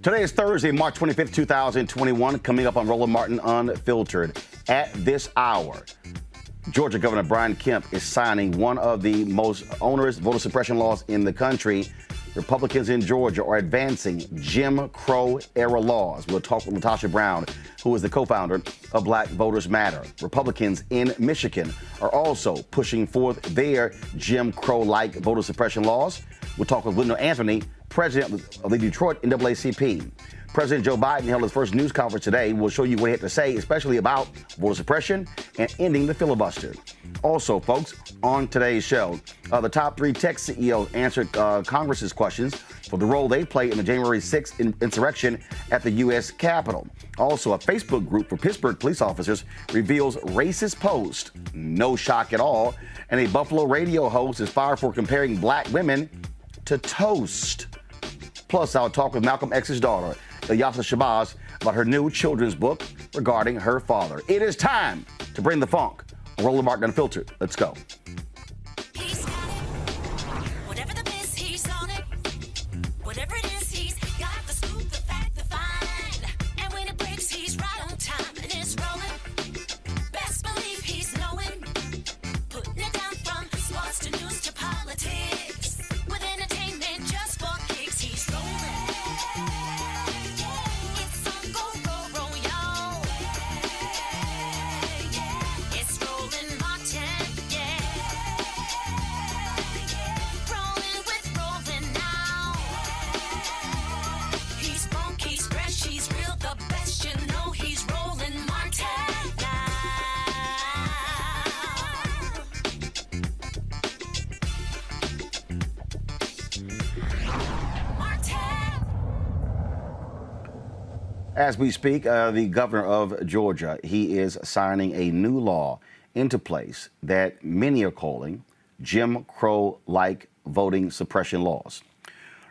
Today is Thursday, March 25th, 2021. Coming up on Roland Martin Unfiltered. At this hour, Georgia Governor Brian Kemp is signing one of the most onerous voter suppression laws in the country. Republicans in Georgia are advancing Jim Crow-era laws. We'll talk with Latasha Brown, who is the co-founder of Black Voters Matter. Republicans in Michigan are also pushing forth their Jim Crow-like voter suppression laws. We'll talk with Wendell Anthony, president of the Detroit NAACP. President Joe Biden held his first news conference today. We'll show you what he had to say, especially about voter suppression and ending the filibuster. Also, folks, on today's show, the top three tech CEOs answered Congress's questions for the role they played in the January 6th insurrection at the U.S. Capitol. Also, a Facebook group for Pittsburgh police officers reveals racist post. No shock at all. And a Buffalo radio host is fired for comparing black women to toast. Plus, I'll talk with Malcolm X's daughter, Ilyasa Shabazz, about her new children's book regarding her father. It is time to bring the funk. Roland Martin Unfiltered. Let's go. He's got it. Whatever the biz, he's on it. Whatever it is, he's got the scoop, the fact, the find. And when it breaks, he's right on time and it's rolling. Best believe he's knowing. Putting it down from sports to news to politics. With entertainment just for kicks, he's rolling. It's on go, roll, y'all. It's rolling Martin, yeah. Rolling with rolling now. He's funky, he's fresh, he's real, the best, you know he's rolling Martin now. Martin. As we speak, the governor of Georgia, he is signing a new law into place that many are calling Jim Crow-like voting suppression laws.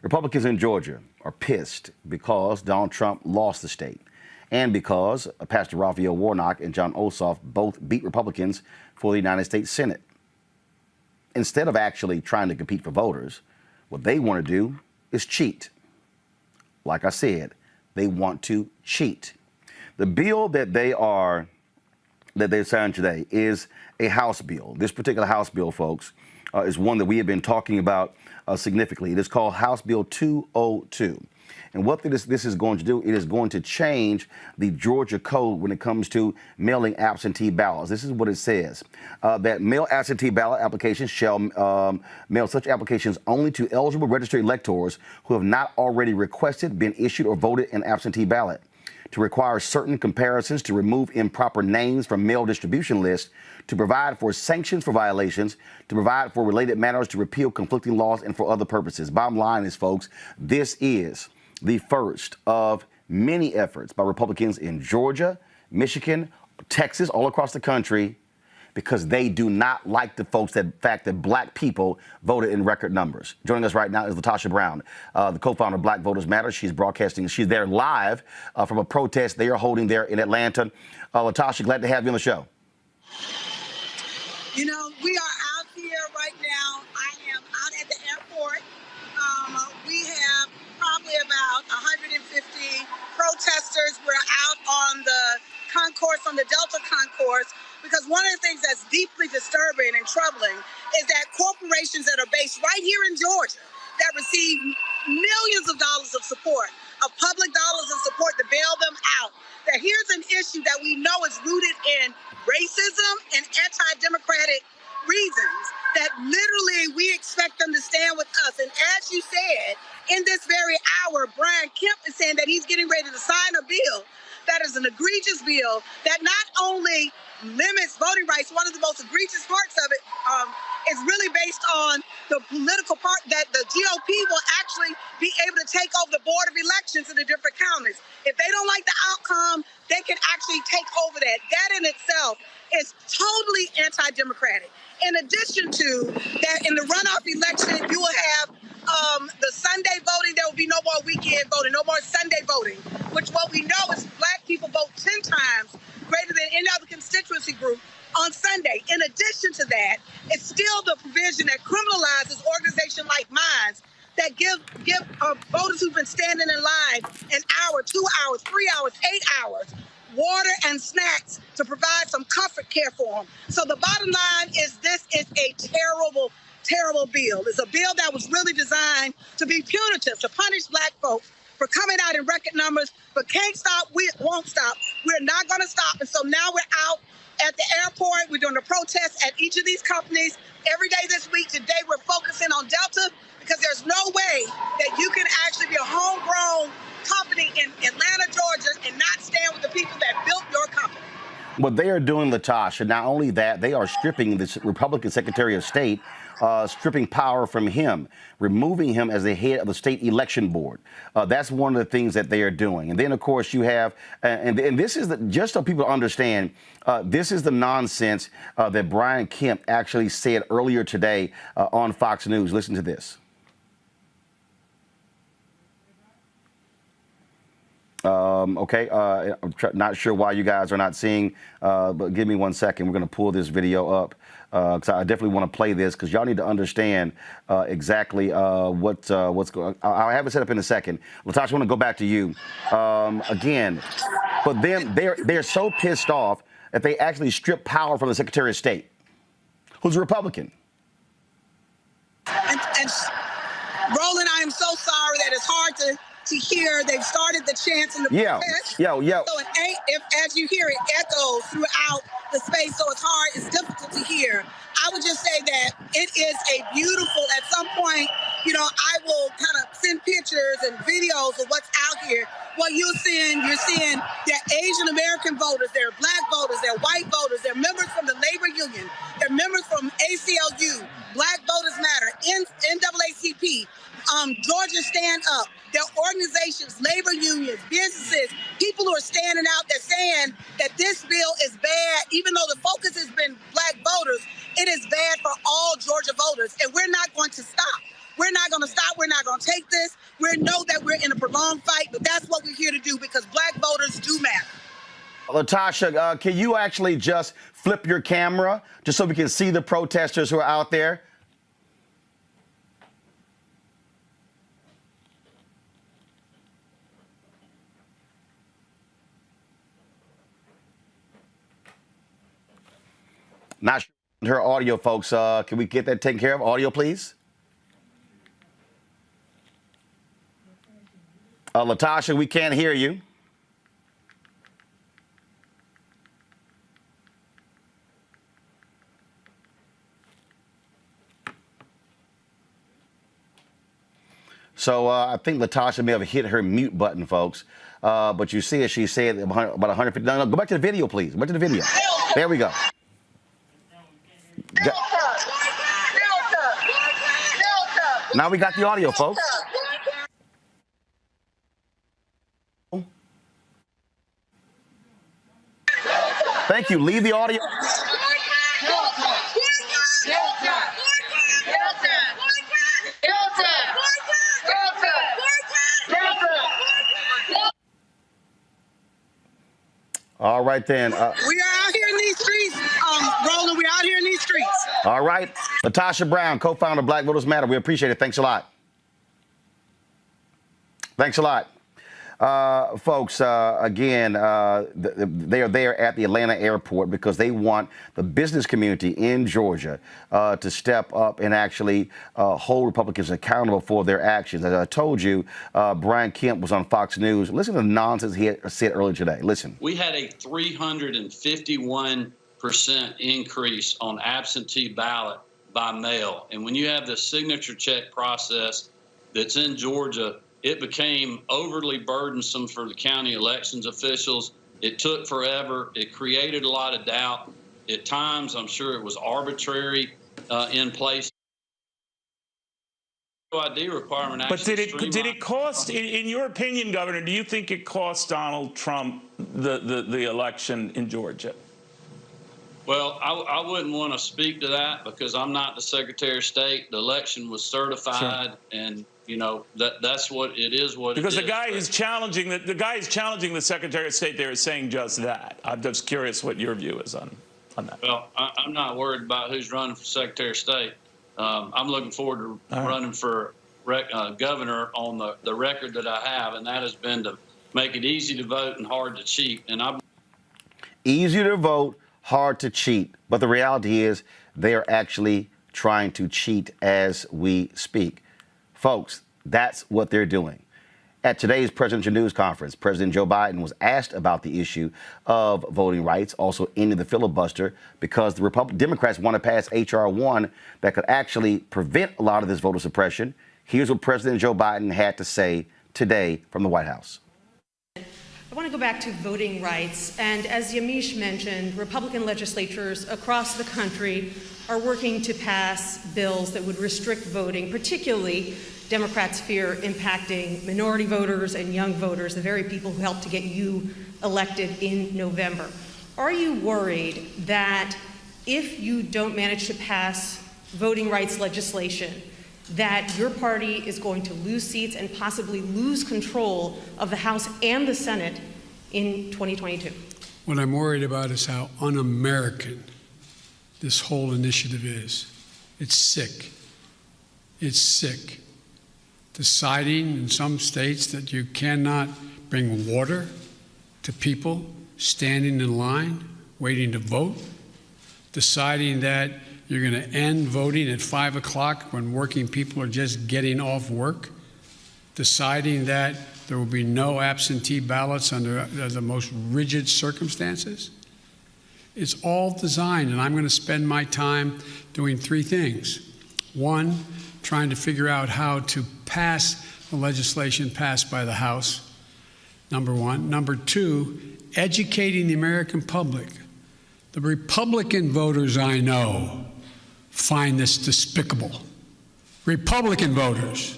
Republicans in Georgia are pissed because Donald Trump lost the state and because Pastor Raphael Warnock and John Ossoff both beat Republicans for the United States Senate. Instead of actually trying to compete for voters, what they want to do is cheat. Like I said, they want to cheat. The bill that they signed today is a House bill. This particular House bill, folks, is one that we have been talking about significantly. It is called House Bill 202. And what this is going to do, it is going to change the Georgia code when it comes to mailing absentee ballots. This is what it says, that mail absentee ballot applications shall mail such applications only to eligible registered electors who have not already requested, been issued, or voted an absentee ballot, to require certain comparisons, to remove improper names from mail distribution lists, to provide for sanctions for violations, to provide for related matters, to repeal conflicting laws, and for other purposes. Bottom line is, folks, this is the first of many efforts by Republicans in Georgia, Michigan, Texas, all across the country, because they do not like the fact that black people voted in record numbers. Joining us right now is Latasha Brown, the co-founder of Black Voters Matter. She's there live from a protest they are holding there in Atlanta. Latasha, glad to have you on the show. You know, we are out here right now. I am out at the airport. We have probably about 150 protesters. We're out on the concourse, on the Delta concourse, because one of the things that's deeply disturbing and troubling is that corporations that are based right here in Georgia that receive millions of dollars of support, of public dollars of support to bail them out, that here's an issue that we know is rooted in racism and anti-democratic reasons, that literally we expect them to stand with us. And as you said, in this very hour, Brian Kemp is saying that he's getting ready to sign a bill that is an egregious bill that not only limits voting rights, one of the most egregious parts of it is really based on the political part that the GOP will actually be able to take over the board of elections in the different counties. If they don't like the outcome, they can actually take over that. That in itself is totally anti-democratic. In addition to that, in the runoff election, you will have the Sunday voting. There will be no more weekend voting, no more Sunday voting, which what we know is black people vote 10 times greater than any other constituency group on Sunday. In addition to that, it's still the provision that criminalizes organizations like mine that give voters who've been standing in line an hour, 2 hours, 3 hours, 8 hours, water and snacks to provide some comfort care for them. So the bottom line is this is a terrible, terrible bill. It's a bill that was really designed to be punitive, to punish black folks for coming out in record numbers, but can't stop, we won't stop. We're not gonna stop. And so now we're out at the airport. We're doing a protest at each of these companies every day this week. Today we're focusing on Delta because there's no way that you can actually be a homegrown company in Atlanta, Georgia, and not stand with the people that built your company. What they are doing, Latasha, not only that, they are stripping this Republican Secretary of State, stripping power from him, removing him as the head of the state election board. That's one of the things that they are doing. And then, of course, you have, and this is just so people understand, this is the nonsense that Brian Kemp actually said earlier today on Fox News. Listen to this. Okay, I'm not sure why you guys are not seeing, but give me 1 second. We're going to pull this video up because I definitely want to play this because y'all need to understand exactly what's going on. I'll have it set up in a second. Latasha, I want to go back to you again. But then they're so pissed off that they actually strip power from the Secretary of State, who's a Republican. And Roland, I am so sorry that it's hard to hear. They've started the chants and the protest. So if as you hear it echoes throughout the space, so it's hard, it's difficult to hear. I would just say that it is a beautiful, at some point, you know, I will kind of send pictures and videos of what's out here. What you're seeing that Asian American voters, they're black voters, they're white voters, they're members from the labor union, they're members from ACLU, Black Voters Matter, NAACP, Georgia Stand Up. Their organizations, labor unions, businesses, people who are standing out there saying that this bill is bad, even though the focus has been black voters, it is bad for all Georgia voters. And we're not going to stop. We're not going to stop. We're not going to take this. We know that we're in a prolonged fight, but that's what we're here to do because black voters do matter. Latasha, can you actually just flip your camera just so we can see the protesters who are out there? Not sure her audio, folks. Can we get that taken care of? Audio, please. Latasha, we can't hear you. So I think Latasha may have hit her mute button, folks. But you see, as she said, about 150. No, go back to the video, please. Back to the video. There we go. Now we got the audio, folks. Thank you. Leave the audio. All right, then. We are out here in these streets, Roland. We're out here in these streets. All right. Latasha Brown, co-founder of Black Voters Matter. We appreciate it. Thanks a lot. Thanks a lot. Folks, again, they are there at the Atlanta airport because they want the business community in Georgia to step up and actually hold Republicans accountable for their actions. As I told you, Brian Kemp was on Fox News. Listen to the nonsense he had said earlier today. Listen. We had a 351% increase on absentee ballot by mail. And when you have the signature check process that's in Georgia, it became overly burdensome for the county elections officials. It took forever. It created a lot of doubt. At times, I'm sure it was arbitrary in place. ID requirement. But did it cost, in your opinion, Governor? Do you think it cost Donald Trump the election in Georgia? Well, I wouldn't want to speak to that because I'm not the Secretary of State. The election was certified, sure. And you know that's what it is. Because the guy is challenging the Secretary of State there is saying just that. I'm just curious what your view is on that. Well, I'm not worried about who's running for Secretary of State. I'm looking forward to running for governor on the record that I have, and that has been to make it easy to vote and hard to cheat. And I Easy to vote, hard to cheat. But the reality is they are actually trying to cheat as we speak. Folks, that's what they're doing. At today's presidential news conference, President Joe Biden was asked about the issue of voting rights, also ending the filibuster, because the Democrats want to pass H.R. 1 that could actually prevent a lot of this voter suppression. Here's what President Joe Biden had to say today from the White House. I want to go back to voting rights, and as Yamiche mentioned, Republican legislatures across the country are working to pass bills that would restrict voting, particularly Democrats fear impacting minority voters and young voters, the very people who helped to get you elected in November. Are you worried that if you don't manage to pass voting rights legislation, that your party is going to lose seats and possibly lose control of the House and the Senate in 2022? What I'm worried about is how un-American this whole initiative is. It's sick. It's sick. Deciding in some states that you cannot bring water to people standing in line, waiting to vote. Deciding that you're going to end voting at 5 o'clock when working people are just getting off work. Deciding that there will be no absentee ballots under the most rigid circumstances. It's all designed, and I'm going to spend my time doing three things. One, trying to figure out how to pass the legislation passed by the House, number one. Number two, educating the American public. The Republican voters I know find this despicable. Republican voters,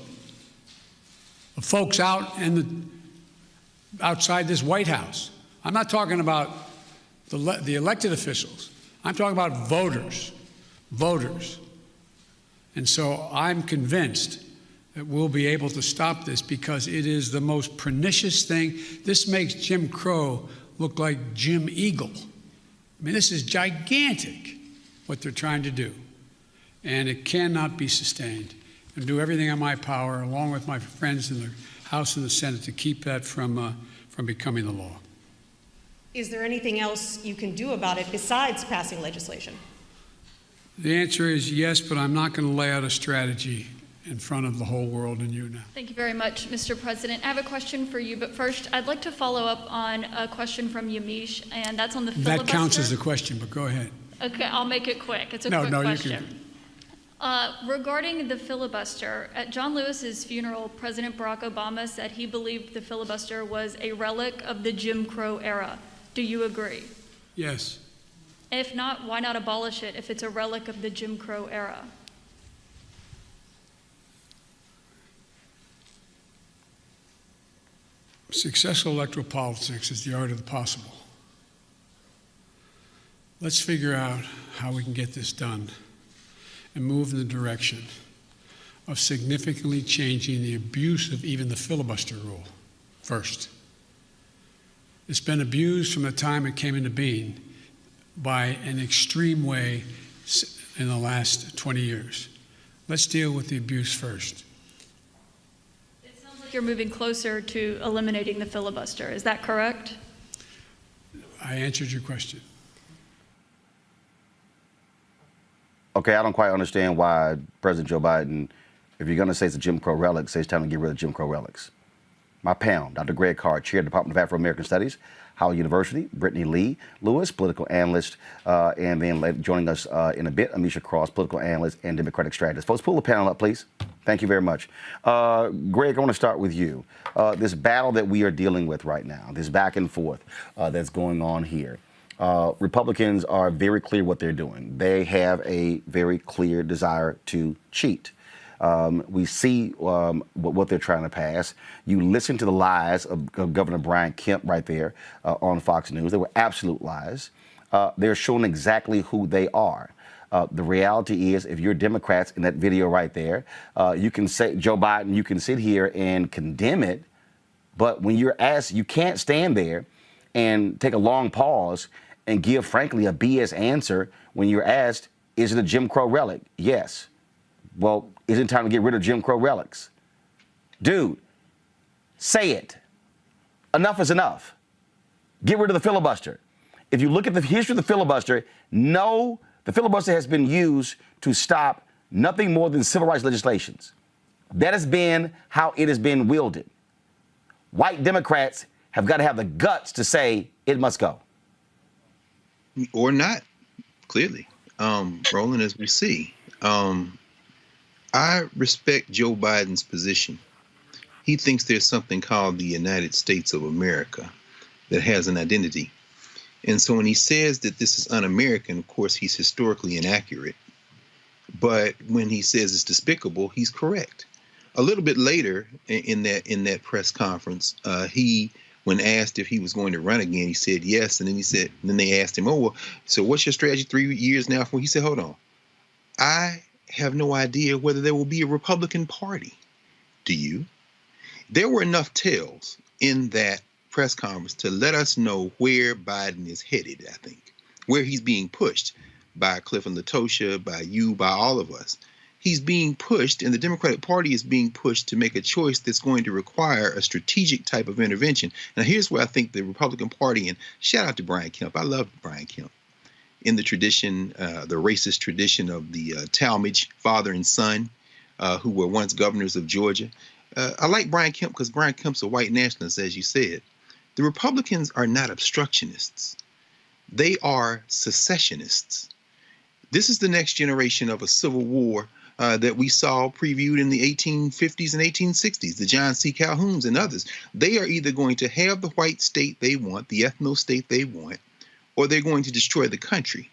the folks outside this White House. I'm not talking about the elected officials. I'm talking about voters. And so I'm convinced that we'll be able to stop this because it is the most pernicious thing. This makes Jim Crow look like Jim Eagle. I mean, this is gigantic, what they're trying to do. And it cannot be sustained. And do everything in my power, along with my friends in the House and the Senate, to keep that from becoming the law. Is there anything else you can do about it besides passing legislation? The answer is yes, but I'm not going to lay out a strategy in front of the whole world and you now. Thank you very much, Mr. President. I have a question for you, but first, I'd like to follow up on a question from Yamiche, and that's on the filibuster. That counts as a question, but go ahead. Okay, I'll make it quick. It's a quick question. You can. Regarding the filibuster, at John Lewis's funeral, President Barack Obama said he believed the filibuster was a relic of the Jim Crow era. Do you agree? Yes. If not, why not abolish it if it's a relic of the Jim Crow era? Successful electoral politics is the art of the possible. Let's figure out how we can get this done and move in the direction of significantly changing the abuse of even the filibuster rule first. It's been abused from the time it came into being by an extreme way in the last 20 years. Let's deal with the abuse first. It sounds like you're moving closer to eliminating the filibuster. Is that correct? I answered your question. Okay, I don't quite understand why President Joe Biden, if you're going to say it's a Jim Crow relic, say it's time to get rid of Jim Crow relics. My pound, Dr. Greg Carr, Chair of the Department of Afro-American Studies, Howard University, Brittany Lee Lewis, political analyst, and then joining us in a bit, Amisha Cross, political analyst and Democratic strategist. Folks, pull the panel up, please. Thank you very much. Greg, I want to start with you. This battle that we are dealing with right now, this back and forth that's going on here, Republicans are very clear what they're doing. They have a very clear desire to cheat. We see what they're trying to pass. You listen to the lies of Governor Brian Kemp right there on Fox News. They were absolute lies. They're showing exactly who they are. The reality is, if you're Democrats in that video right there, you can say, Joe Biden, you can sit here and condemn it, but when you're asked, you can't stand there and take a long pause and give, frankly, a BS answer when you're asked, is it a Jim Crow relic? Yes. Well, isn't it time to get rid of Jim Crow relics? Dude, say it. Enough is enough. Get rid of the filibuster. If you look at the history of the filibuster, no, the filibuster has been used to stop nothing more than civil rights legislations. That has been how it has been wielded. White Democrats have got to have the guts to say it must go. Or not, clearly. Roland, as we see, I respect Joe Biden's position. He thinks there's something called the United States of America that has an identity. And so when he says that this is un-American, of course, he's historically inaccurate. But when he says it's despicable, he's correct. A little bit later in that press conference, when asked if he was going to run again, he said yes. And then they asked him, oh, well, so what's your strategy 3 years now for? He said, hold on. I have no idea whether there will be a Republican Party. Do you? There were enough tells in that press conference to let us know where Biden is headed, I think, where he's being pushed by Cliff and Latosha, by you, by all of us. He's being pushed, and the Democratic Party is being pushed to make a choice that's going to require a strategic type of intervention. Now, here's where I think the Republican Party, and shout out to Brian Kemp. I love Brian Kemp. In the tradition, the racist tradition of the Talmadge father and son, who were once governors of Georgia. I like Brian Kemp because Brian Kemp's a white nationalist, as you said. The Republicans are not obstructionists. They are secessionists. This is the next generation of a civil war that we saw previewed in the 1850s and 1860s, the John C. Calhouns and others. They are either going to have the white state they want, the ethno state they want, or they're going to destroy the country.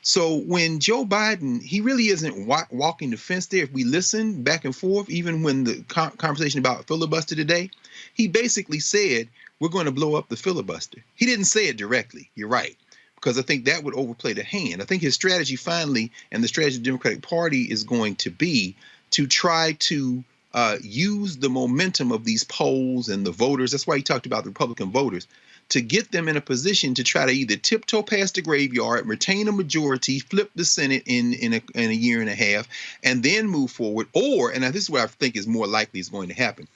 So when Joe Biden, he really isn't walking the fence there. If we listen back and forth, even when the conversation about filibuster today, he basically said, we're going to blow up the filibuster. He didn't say it directly. You're right. Because I think that would overplay the hand. I think his strategy finally, and the strategy of the Democratic Party, is going to be to try to use the momentum of these polls and the voters. That's why he talked about the Republican voters, to get them in a position to try to either tiptoe past the graveyard, retain a majority, flip the Senate in a year and a half, and then move forward. Or, and this is what I think is more likely is going to happen,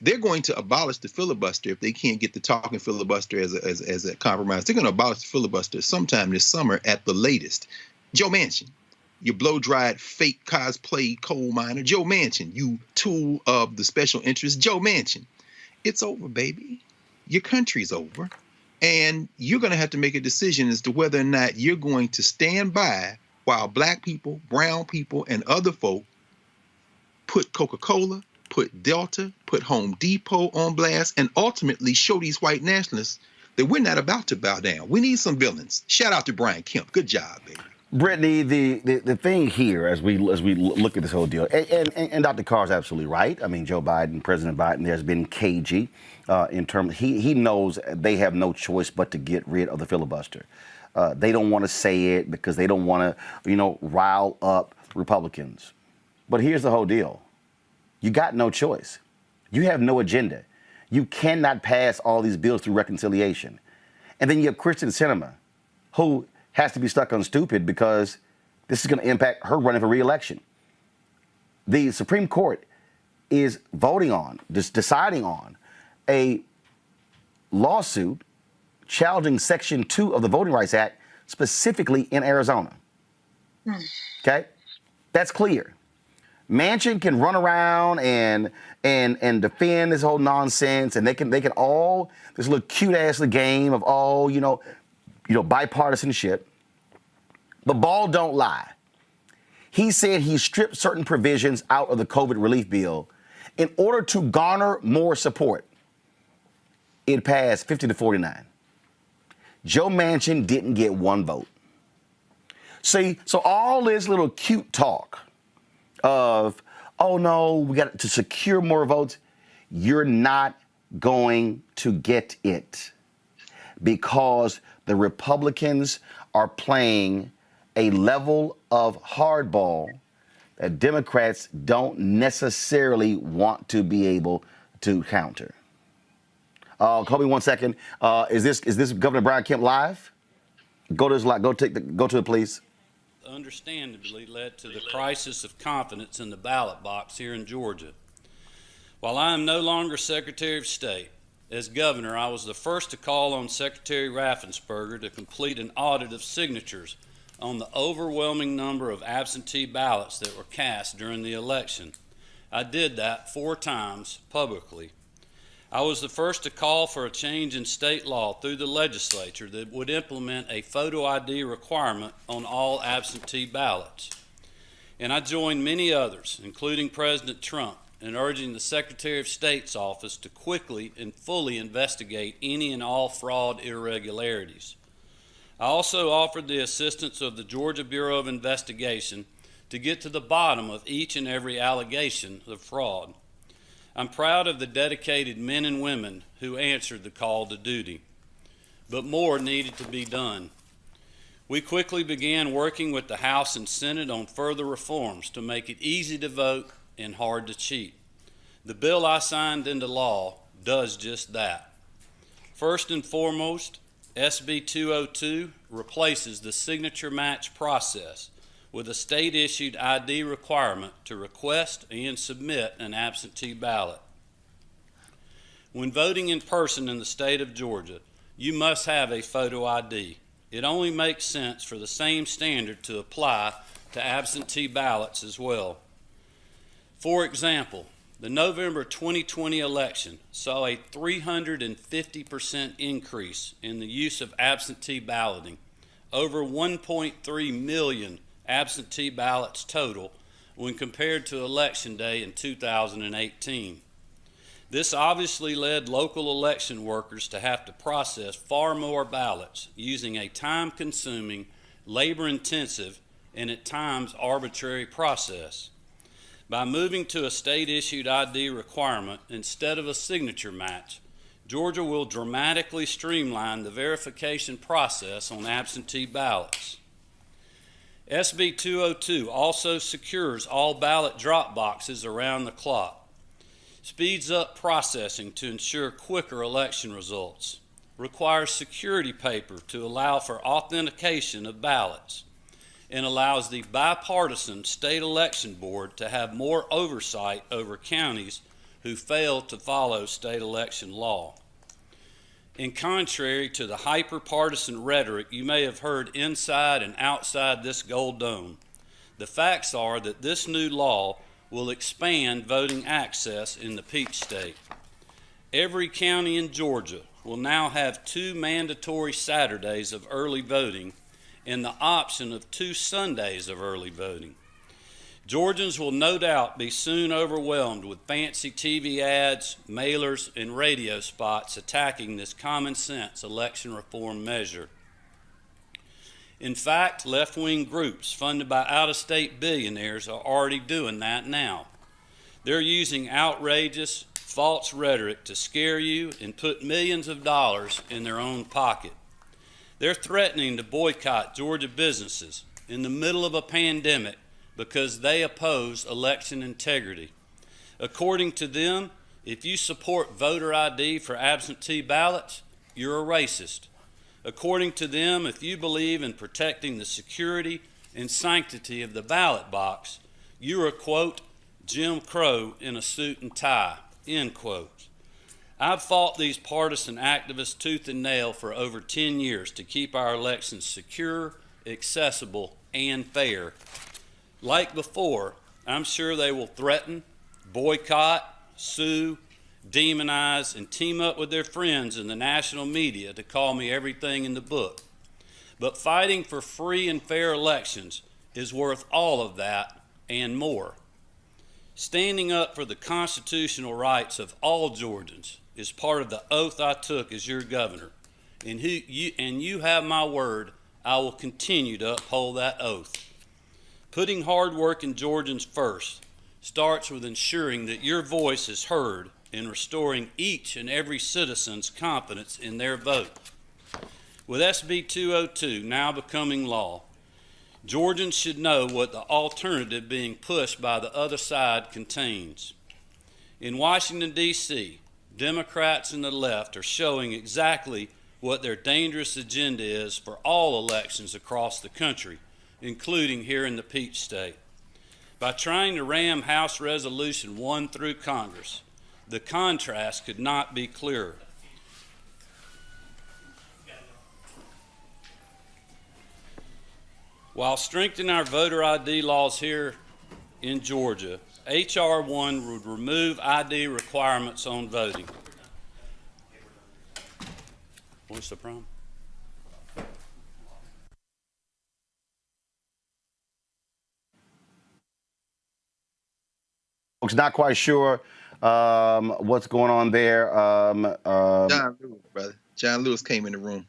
they're going to abolish the filibuster if they can't get the talking filibuster as a compromise. They're going to abolish the filibuster sometime this summer at the latest. Joe Manchin, you blow-dried fake cosplay coal miner. Joe Manchin, you tool of the special interest. Joe Manchin, it's over, baby. Your country's over. And you're going to have to make a decision as to whether or not you're going to stand by while black people, brown people, and other folk put Coca-Cola, put Delta, put Home Depot on blast, and ultimately show these white nationalists that we're not about to bow down. We need some villains. Shout out to Brian Kemp. Good job, baby. Brittany, the thing here as we look at this whole deal, and Dr. Carr's absolutely right. I mean, Joe Biden, President Biden, has been cagey in terms. He knows they have no choice but to get rid of the filibuster. They don't want to say it because they don't want to, rile up Republicans. But here's the whole deal. You got no choice. You have no agenda. You cannot pass all these bills through reconciliation. And then you have Kristen Sinema, who has to be stuck on stupid because this is going to impact her running for re-election. The Supreme Court is voting on, deciding on a lawsuit challenging Section 2 of the Voting Rights Act, specifically in Arizona. Okay? That's clear. Manchin can run around and defend this whole nonsense, and they can all this little cute ass game of all bipartisanship. The ball don't lie. He said he stripped certain provisions out of the COVID relief bill in order to garner more support. It passed 50-49. Joe Manchin didn't get one vote. See, so all this little cute talk of, oh no, we got to secure more votes. You're not going to get it because the Republicans are playing a level of hardball that Democrats don't necessarily want to be able to counter. Call me 1 second. Is this Governor Brian Kemp live? Go to it, please. Understandably led to the crisis of confidence in the ballot box here in Georgia. While I am no longer Secretary of State, as governor, I was the first to call on Secretary Raffensperger to complete an audit of signatures on the overwhelming number of absentee ballots that were cast during the election. I did that 4 times publicly. I was the first to call for a change in state law through the legislature that would implement a photo ID requirement on all absentee ballots. And I joined many others, including President Trump, in urging the Secretary of State's office to quickly and fully investigate any and all fraud irregularities. I also offered the assistance of the Georgia Bureau of Investigation to get to the bottom of each and every allegation of fraud. I'm proud of the dedicated men and women who answered the call to duty, but more needed to be done. We quickly began working with the House and Senate on further reforms to make it easy to vote and hard to cheat. The bill I signed into law does just that. First and foremost, SB 202 replaces the signature match process with a state-issued ID requirement to request and submit an absentee ballot. When voting in person in the state of Georgia, you must have a photo ID. It only makes sense for the same standard to apply to absentee ballots as well. For example, the November 2020 election saw a 350% increase in the use of absentee balloting, over 1.3 million absentee ballots total when compared to Election Day in 2018. This obviously led local election workers to have to process far more ballots using a time-consuming, labor-intensive, and at times arbitrary process. By moving to a state-issued ID requirement instead of a signature match, Georgia will dramatically streamline the verification process on absentee ballots. SB 202 also secures all ballot drop boxes around the clock, speeds up processing to ensure quicker election results, requires security paper to allow for authentication of ballots, and allows the bipartisan state election board to have more oversight over counties who fail to follow state election law. In contrary to the hyper-partisan rhetoric you may have heard inside and outside this Gold Dome, the facts are that this new law will expand voting access in the Peach State. Every county in Georgia will now have 2 mandatory Saturdays of early voting and the option of 2 Sundays of early voting. Georgians will no doubt be soon overwhelmed with fancy TV ads, mailers, and radio spots attacking this common sense election reform measure. In fact, left-wing groups funded by out-of-state billionaires are already doing that now. They're using outrageous, false rhetoric to scare you and put millions of dollars in their own pocket. They're threatening to boycott Georgia businesses in the middle of a pandemic because they oppose election integrity. According to them, if you support voter ID for absentee ballots, you're a racist. According to them, if you believe in protecting the security and sanctity of the ballot box, you're a, quote, Jim Crow in a suit and tie, end quote. I've fought these partisan activists tooth and nail for over 10 years to keep our elections secure, accessible, and fair. Like before, I'm sure they will threaten, boycott, sue, demonize, and team up with their friends in the national media to call me everything in the book. But fighting for free and fair elections is worth all of that and more. Standing up for the constitutional rights of all Georgians is part of the oath I took as your governor, and you have my word, I will continue to uphold that oath. Putting hard-working Georgians first starts with ensuring that your voice is heard in restoring each and every citizen's confidence in their vote. With SB 202 now becoming law, Georgians should know what the alternative being pushed by the other side contains. In Washington, D.C., Democrats and the left are showing exactly what their dangerous agenda is for all elections across the country, including here in the Peach State. By trying to ram House Resolution 1 through Congress, The contrast could not be clearer. While strengthening our voter ID laws here in Georgia, H.R. 1 would remove ID requirements on voting. What's the problem? Folks, not quite sure what's going on there. John Lewis, brother. John Lewis came in the room.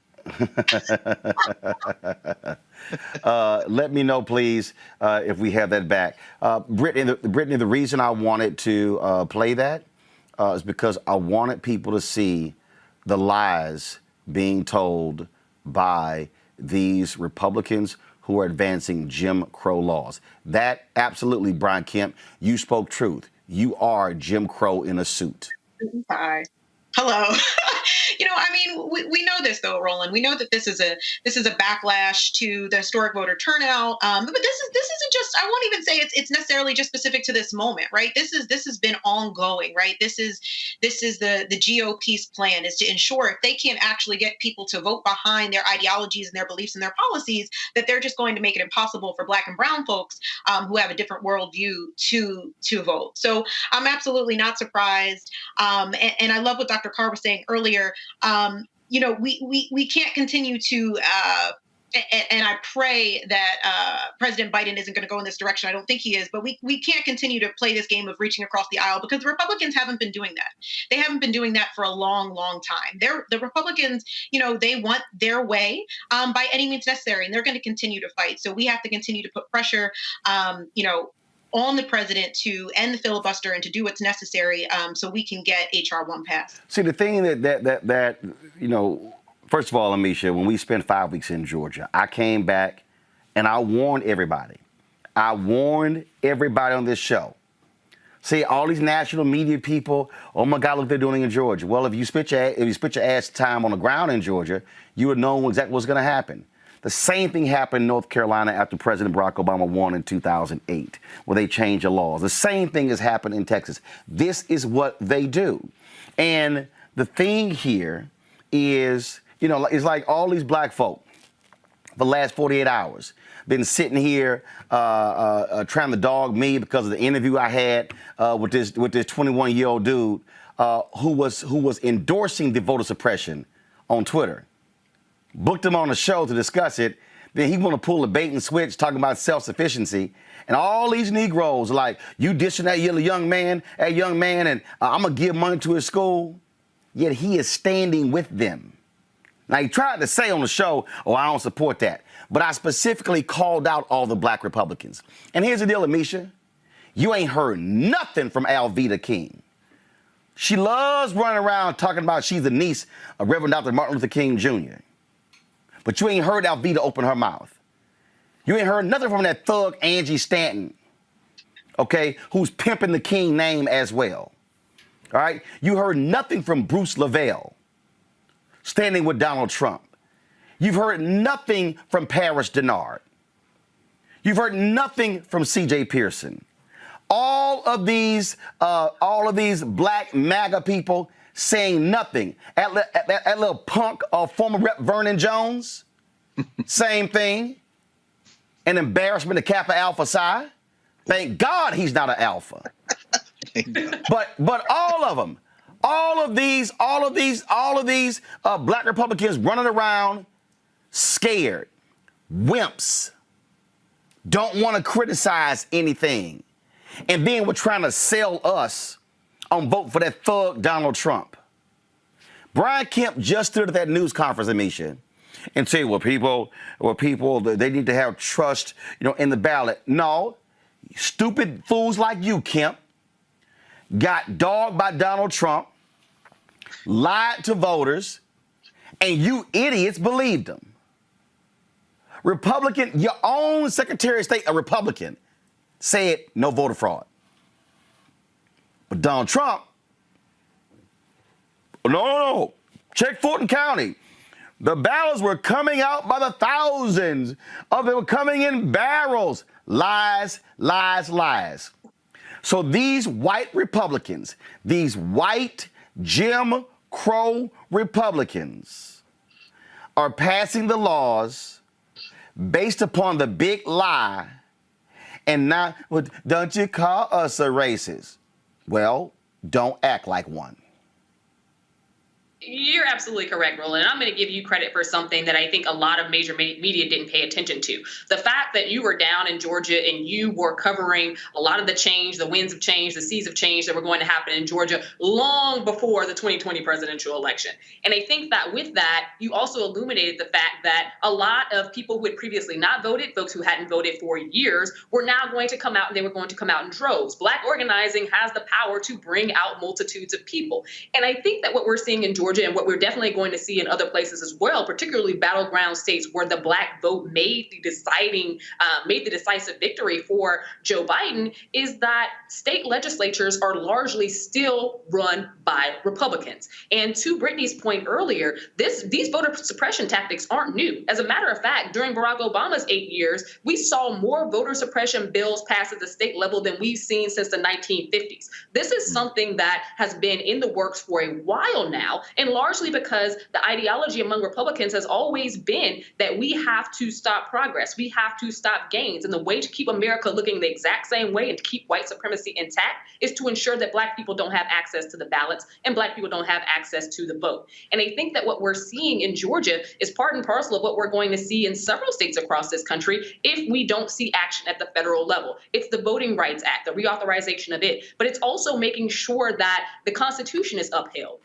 Let me know, please, if we have that back. Brittany, the reason I wanted to play that is because I wanted people to see the lies being told by these Republicans who are advancing Jim Crow laws. That absolutely, Brian Kemp, you spoke truth. You are Jim Crow in a suit. Hi. Hello. I mean, we know this though, Roland. We know that this is a backlash to the historic voter turnout. But this isn't just. I won't even say it's necessarily just specific to this moment, right? This has been ongoing, right? This is the GOP's plan, is to ensure if they can't actually get people to vote behind their ideologies and their beliefs and their policies, that they're just going to make it impossible for Black and brown folks who have a different worldview to vote. So I'm absolutely not surprised. And I love what Dr. Carr was saying earlier. We can't continue to, and I pray that President Biden isn't going to go in this direction. I don't think he is, but we can't continue to play this game of reaching across the aisle, because the Republicans haven't been doing that. They haven't been doing that for a long, long time. The Republicans, they want their way by any means necessary, and they're going to continue to fight. So we have to continue to put pressure, on the president to end the filibuster and to do what's necessary so we can get H.R. 1 passed. See, the thing that first of all, Amisha, when we spent 5 weeks in Georgia, I came back and I warned everybody. I warned everybody on this show. See, all these national media people, oh my God, look what they're doing in Georgia. Well, if you spit your ass time on the ground in Georgia, you would know exactly what's going to happen. The same thing happened in North Carolina after President Barack Obama won in 2008, where they changed the laws. The same thing has happened in Texas. This is what they do. And the thing here is, it's like all these black folk for the last 48 hours been sitting here trying to dog me because of the interview I had with this 21-year-old dude who was endorsing the voter suppression on Twitter. Booked him on the show to discuss it. Then he want to pull a bait and switch talking about self-sufficiency. And all these Negroes are like, you dishing that young man, and I'm going to give money to his school. Yet he is standing with them. Now, he tried to say on the show, oh, I don't support that. But I specifically called out all the Black Republicans. And here's the deal, Amisha. You ain't heard nothing from Alveda King. She loves running around talking about she's the niece of Reverend Dr. Martin Luther King Jr. But you ain't heard Alveda open her mouth. You ain't heard nothing from that thug Angie Stanton, okay, who's pimping the King name as well. All right? You heard nothing from Bruce Lavelle, standing with Donald Trump. You've heard nothing from Paris Denard. You've heard nothing from C.J. Pearson. All of these black MAGA people saying nothing. That little punk former Rep. Vernon Jones, same thing. An embarrassment to Kappa Alpha Psi. Thank God he's not an alpha. But all of them, all of these black Republicans running around scared, wimps, don't want to criticize anything. And then we're trying to sell us on vote for that thug Donald Trump. Brian Kemp just stood at that news conference, Amisha, and said, well, people, they need to have trust, in the ballot. No, stupid fools like you, Kemp, got dogged by Donald Trump, lied to voters, and you idiots believed them. Republican, your own Secretary of State, a Republican, said no voter fraud. But Donald Trump, no. Check Fulton County. The ballots were coming out by the thousands. They were coming in barrels. Lies, lies, lies. So these white Republicans, these white Jim Crow Republicans are passing the laws based upon the big lie. And now, well, don't you call us a racist? Well, don't act like one. You're absolutely correct, Roland. I'm going to give you credit for something that I think a lot of major media didn't pay attention to. The fact that you were down in Georgia and you were covering a lot of the change, the winds of change, the seas of change that were going to happen in Georgia long before the 2020 presidential election. And I think that with that, you also illuminated the fact that a lot of people who had previously not voted, folks who hadn't voted for years, were now going to come out, and they were going to come out in droves. Black organizing has the power to bring out multitudes of people. And I think that what we're seeing in Georgia, and what we're definitely going to see in other places as well, particularly battleground states where the Black vote made the decisive victory for Joe Biden, is that state legislatures are largely still run by Republicans. And to Brittany's point earlier, these voter suppression tactics aren't new. As a matter of fact, during Barack Obama's 8 years, we saw more voter suppression bills passed at the state level than we've seen since the 1950s. This is something that has been in the works for a while now, and largely because the ideology among Republicans has always been that we have to stop progress. We have to stop gains. And the way to keep America looking the exact same way and to keep white supremacy intact is to ensure that Black people don't have access to the ballots and Black people don't have access to the vote. And I think that what we're seeing in Georgia is part and parcel of what we're going to see in several states across this country if we don't see action at the federal level. It's the Voting Rights Act, the reauthorization of it, but it's also making sure that the Constitution is upheld.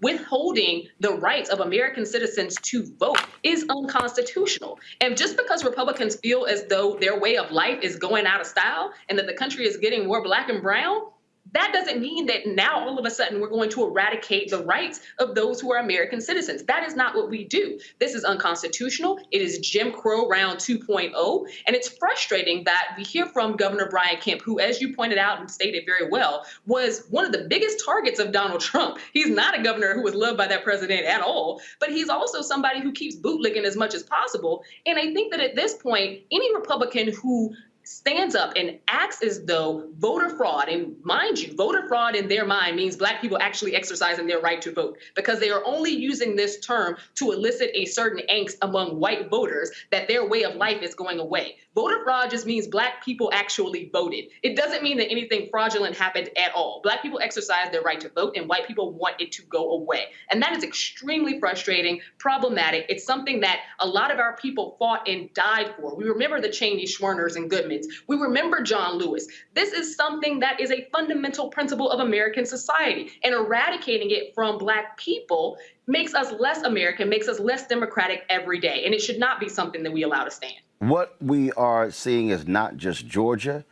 Withholding the rights of American citizens to vote is unconstitutional. And just because Republicans feel as though their way of life is going out of style and that the country is getting more Black and brown, that doesn't mean that now all of a sudden we're going to eradicate the rights of those who are American citizens. That is not what we do. This is unconstitutional. It is Jim Crow round 2.0. And it's frustrating that we hear from Governor Brian Kemp, who, as you pointed out and stated very well, was one of the biggest targets of Donald Trump. He's not a governor who was loved by that president at all, but he's also somebody who keeps bootlicking as much as possible. And I think that at this point, any Republican who stands up and acts as though voter fraud, and mind you, voter fraud in their mind means Black people actually exercising their right to vote, because they are only using this term to elicit a certain angst among white voters that their way of life is going away. Voter fraud just means Black people actually voted. It doesn't mean that anything fraudulent happened at all. Black people exercise their right to vote, and white people want it to go away. And that is extremely frustrating, problematic. It's something that a lot of our people fought and died for. We remember the Cheney, Schwerners, and Goodmans. We remember John Lewis. This is something that is a fundamental principle of American society, and eradicating it from Black people makes us less American, makes us less democratic every day, and it should not be something that we allow to stand. What we are seeing is not just Georgia.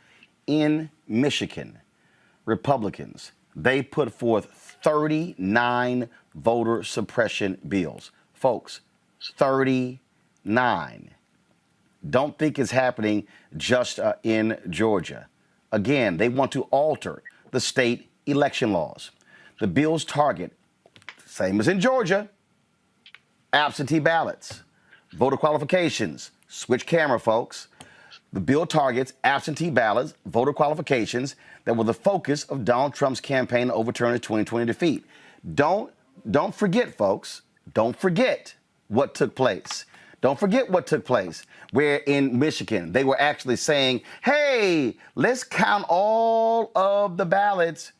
In Michigan, Republicans, they put forth 39 voter suppression bills. Folks, 39. Don't think it's happening just in Georgia. Again, they want to alter the state election laws. The bills target, same as in Georgia, absentee ballots, voter qualifications. Switch camera, folks. The bill targets absentee ballots, voter qualifications that were the focus of Donald Trump's campaign to overturn his 2020 defeat. Don't forget, folks. Don't forget what took place. Don't forget what took place, where in Michigan, they were actually saying, hey, let's count all of the ballots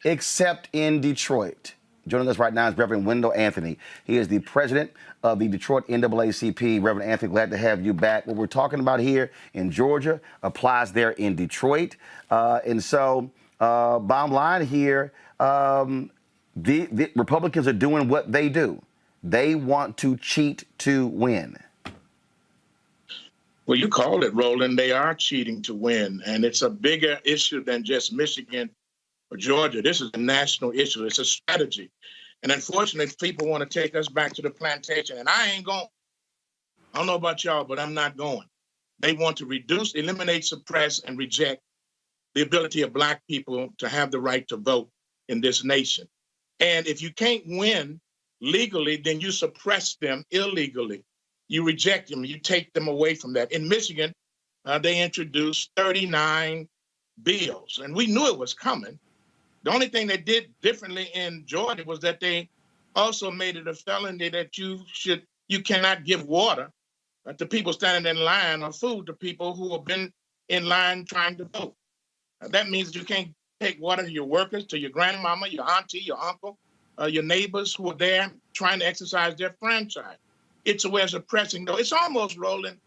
except in Detroit. Joining us right now is Reverend Wendell Anthony. He is the president of the Detroit NAACP. Reverend Anthony, glad to have you back. What we're talking about here in Georgia applies there in Detroit. And so, bottom line here, the Republicans are doing what they do. They want to cheat to win. Well, you called it, Roland. They are cheating to win. And it's a bigger issue than just Michigan or Georgia. This is a national issue. It's a strategy. And unfortunately, people want to take us back to the plantation. And I ain't going. I don't know about y'all, but I'm not going. They want to reduce, eliminate, suppress, and reject the ability of Black people to have the right to vote in this nation. And if you can't win legally, then you suppress them illegally. You reject them. You take them away from that. In Michigan, they introduced 39 bills, and we knew it was coming. The only thing they did differently in Georgia was that they also made it a felony that you cannot give water to people standing in line or food to people who have been in line trying to vote. That means you can't take water to your workers, to your grandmama, your auntie, your uncle, your neighbors who are there trying to exercise their franchise. It's a way of suppressing, though. It's almost rolling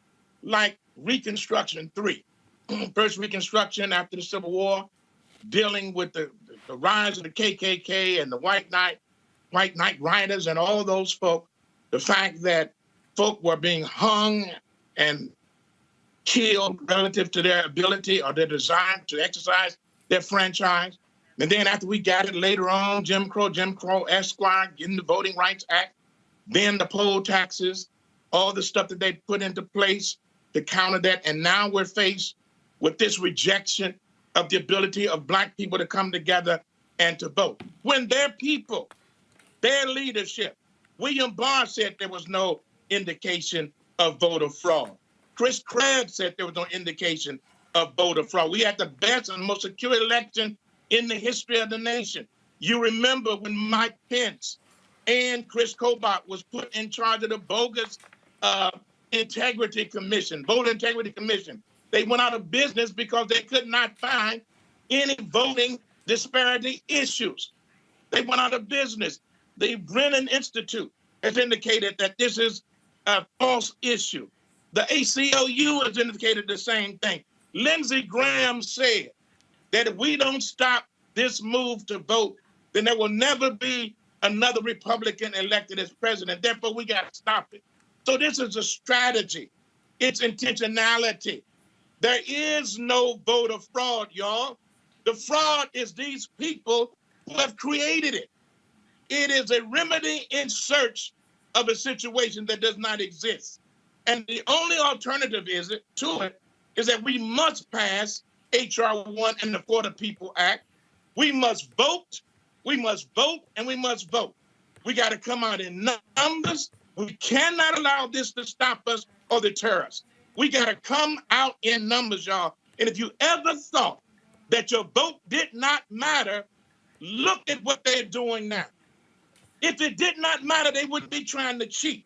like Reconstruction 3. First Reconstruction after the Civil War, dealing with the rise of the KKK and the White Knight Riders and all those folk, the fact that folk were being hung and killed relative to their ability or their desire to exercise their franchise. And then after we got it later on, Jim Crow, Esquire, getting the Voting Rights Act, then the poll taxes, all the stuff that they put into place to counter that. And now we're faced with this rejection of the ability of Black people to come together and to vote. When their people, their leadership, William Barr said there was no indication of voter fraud. Chris Craig said there was no indication of voter fraud. We had the best and most secure election in the history of the nation. You remember when Mike Pence and Chris Kobach was put in charge of the bogus Integrity Commission, Voter Integrity Commission. They went out of business because they could not find any voting disparity issues. They went out of business. The Brennan Institute has indicated that this is a false issue. The ACLU has indicated the same thing. Lindsey Graham said that if we don't stop this move to vote, then there will never be another Republican elected as president. Therefore, we got to stop it. So this is a strategy. It's intentionality. There is no voter fraud, y'all. The fraud is these people who have created it. It is a remedy in search of a situation that does not exist. And the only alternative to it is that we must pass H.R. 1 and the For the People Act. We must vote, and we must vote. We got to come out in numbers. We cannot allow this to stop us or deter us. We got to come out in numbers, y'all. And if you ever thought that your vote did not matter, look at what they're doing now. If it did not matter, they wouldn't be trying to cheat.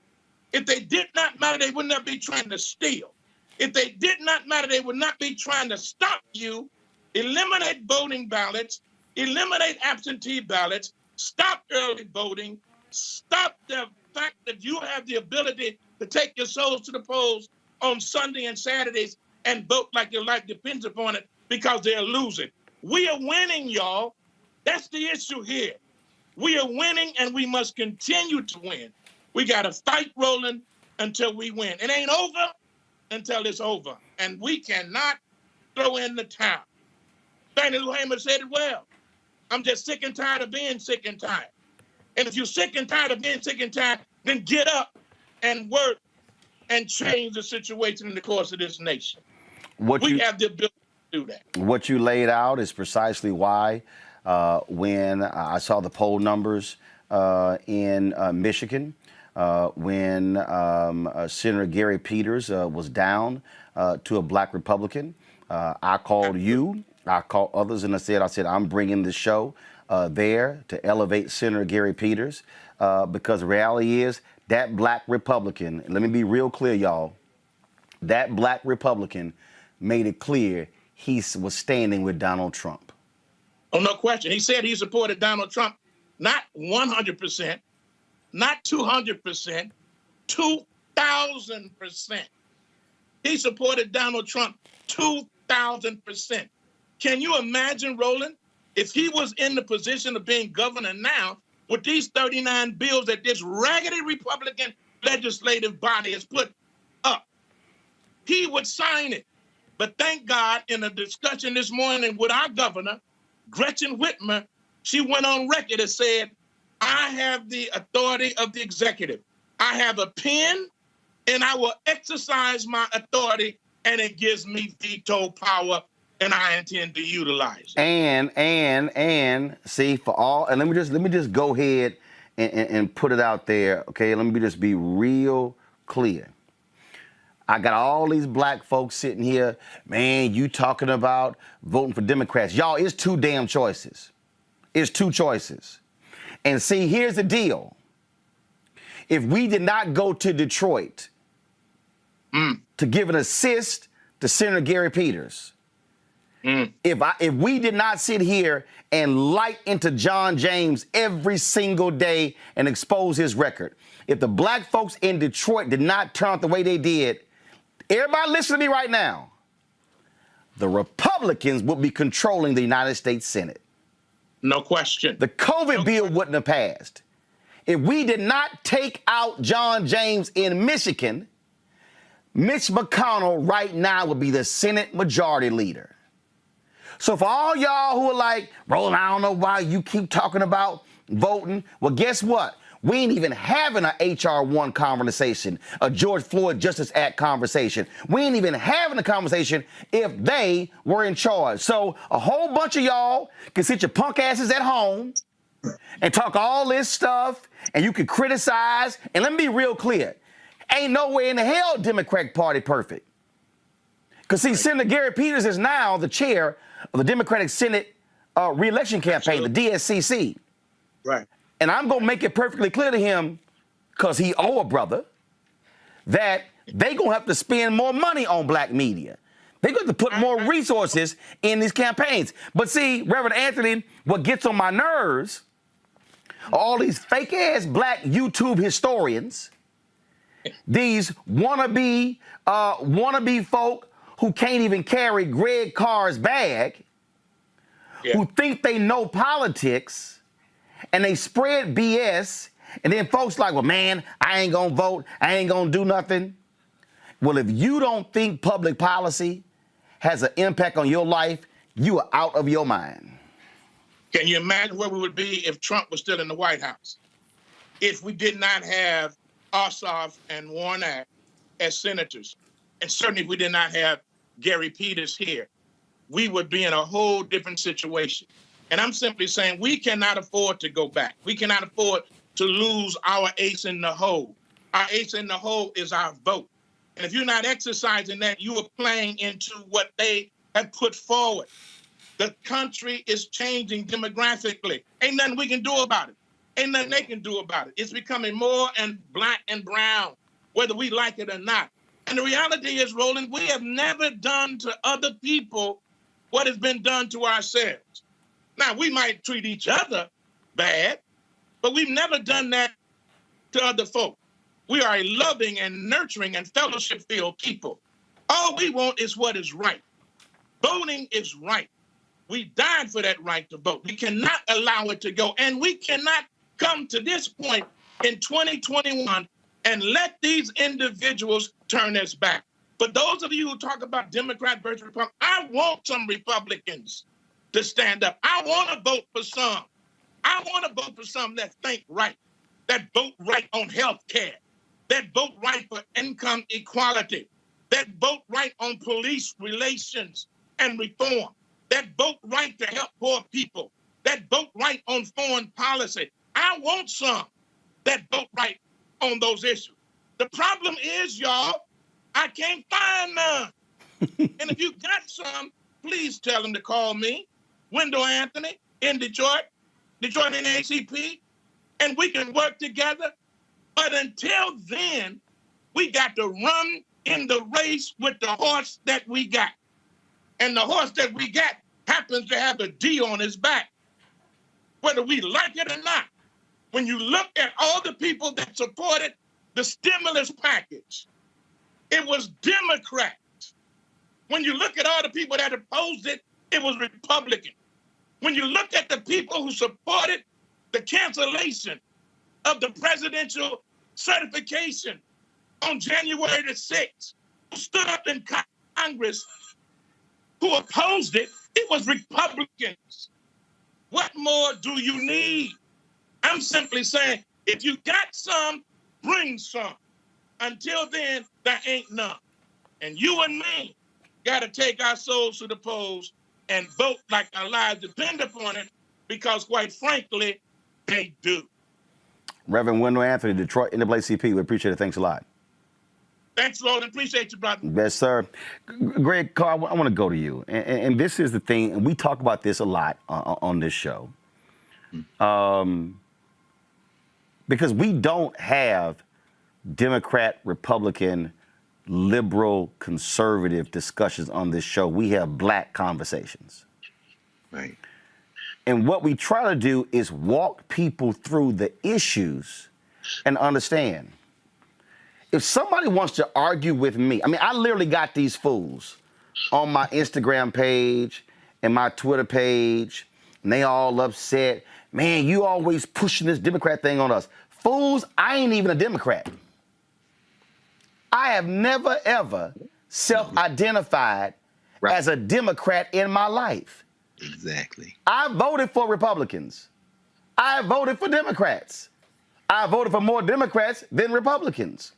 If they did not matter, they would not be trying to steal. If they did not matter, they would not be trying to stop you, eliminate voting ballots, eliminate absentee ballots, stop early voting, stop the fact that you have the ability to take your souls to the polls on Sunday and Saturdays and vote like your life depends upon it because they're losing. We are winning, y'all. That's the issue here. We are winning and we must continue to win. We got to fight rolling until we win. It ain't over until it's over. And we cannot throw in the towel. Fannie Lou Hamer said it well. I'm just sick and tired of being sick and tired. And if you're sick and tired of being sick and tired, then get up and work and change the situation in the course of this nation. We have the ability to do that. What you laid out is precisely why when I saw the poll numbers in Michigan, when Senator Gary Peters was down to a Black Republican, I called you, I called others, and I said, I'm bringing the show there to elevate Senator Gary Peters because the reality is that Black Republican, and let me be real clear, y'all, that Black Republican made it clear he was standing with Donald Trump. Oh, no question. He said he supported Donald Trump, not 100%, not 200%, 2,000%. He supported Donald Trump 2,000%. Can you imagine, Roland, if he was in the position of being governor now with these 39 bills that this raggedy Republican legislative body has put up, he would sign it. But thank God, in a discussion this morning with our governor, Gretchen Whitmer, she went on record and said, I have the authority of the executive. I have a pen and I will exercise my authority and it gives me veto power and I intend to utilize it. And see, for all, and let me just go ahead and put it out there, okay? Let me just be real clear. I got all these black folks sitting here, man, you talking about voting for Democrats. Y'all, it's two damn choices. It's two choices. And see, here's the deal. If we did not go to Detroit to give an assist to Senator Gary Peters, if we did not sit here and light into John James every single day and expose his record, if the black folks in Detroit did not turn out the way they did, everybody listen to me right now, the Republicans would be controlling the United States Senate. No question. The COVID bill wouldn't have passed. If we did not take out John James in Michigan, Mitch McConnell right now would be the Senate Majority Leader. So for all y'all who are like, Roland, I don't know why you keep talking about voting. Well, guess what? We ain't even having an H.R. 1 conversation, a George Floyd Justice Act conversation. We ain't even having a conversation if they were in charge. So a whole bunch of y'all can sit your punk asses at home and talk all this stuff, and you can criticize. And let me be real clear. Ain't no way in the hell Democratic Party perfect. Because, see, Senator Gary Peters is now the chair of the Democratic Senate re-election campaign, the DSCC. Right. And I'm going to make it perfectly clear to him, because he owe a brother, that they going to have to spend more money on black media. They're going to put more resources in these campaigns. But see, Reverend Anthony, what gets on my nerves are all these fake-ass black YouTube historians, these wannabe folk who can't even carry Greg Carr's bag, who think they know politics, and they spread BS, and then folks like, well, man, I ain't gonna vote, I ain't gonna do nothing. Well, if you don't think public policy has an impact on your life, you are out of your mind. Can you imagine where we would be if Trump was still in the White House? If we did not have Ossoff and Warnock as senators, and certainly if we did not have Gary Peters here, we would be in a whole different situation. And I'm simply saying we cannot afford to go back. We cannot afford to lose our ace in the hole. Our ace in the hole is our vote. And if you're not exercising that, you are playing into what they have put forward. The country is changing demographically. Ain't nothing we can do about it. Ain't nothing they can do about it. It's becoming more and black and brown, whether we like it or not. And the reality is, Roland, we have never done to other people what has been done to ourselves. Now, we might treat each other bad, but we've never done that to other folk. We are a loving and nurturing and fellowship-filled people. All we want is what is right. Voting is right. We died for that right to vote. We cannot allow it to go. And we cannot come to this point in 2021 and let these individuals turn us back. But those of you who talk about Democrat versus Republican, I want some Republicans to stand up. I want to vote for some. I want to vote for some that think right, that vote right on health care, that vote right for income equality, that vote right on police relations and reform, that vote right to help poor people, that vote right on foreign policy. I want some that vote right on those issues. The problem is, y'all, I can't find none. And if you got some, please tell them to call me, Wendell Anthony, in Detroit NAACP, and we can work together. But until then, we got to run in the race with the horse that we got. And the horse that we got happens to have a D on his back, whether we like it or not. When you look at all the people that supported the stimulus package, it was Democrats. When you look at all the people that opposed it, it was Republican. When you look at the people who supported the cancellation of the presidential certification on January the 6th, who stood up in Congress, who opposed it, it was Republicans. What more do you need? I'm simply saying, if you got some, bring some. Until then, there ain't none. And you and me got to take our souls to the polls and vote like our lives depend upon it, because quite frankly, they do. Reverend Wendell Anthony, Detroit NAACP, we appreciate it. Thanks a lot. Thanks, Roland. Appreciate you, brother. Yes, sir. Greg Carr, I want to go to you. And this is the thing, and we talk about this a lot on this show. Because we don't have Democrat, Republican, liberal, conservative discussions on this show. We have black conversations. Right. And what we try to do is walk people through the issues and understand. If somebody wants to argue with me, I mean, I literally got these fools on my Instagram page and my Twitter page, and they all upset. Man, you always pushing this Democrat thing on us. Fools, I ain't even a Democrat. I have never, ever self-identified as a Democrat in my life. Exactly. I voted for Republicans. I voted for Democrats. I voted for more Democrats than Republicans.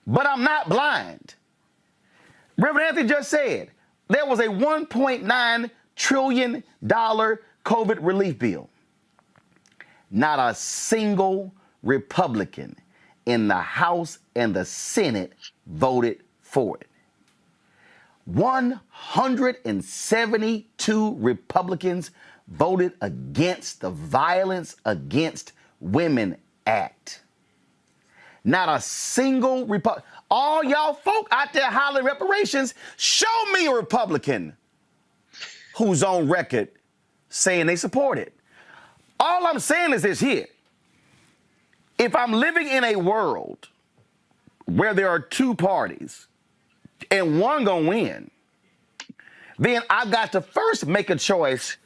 But I'm not blind. Reverend Anthony just said there was a $1.9 trillion COVID relief bill. Not a single Republican in the House and the Senate voted for it. 172 Republicans voted against the Violence Against Women Act. Not a single Republican. All y'all folk out there hollering reparations, show me a Republican who's on record saying they support it. All I'm saying is this here. If I'm living in a world where there are two parties and one gonna win, then I've got to first make a choice.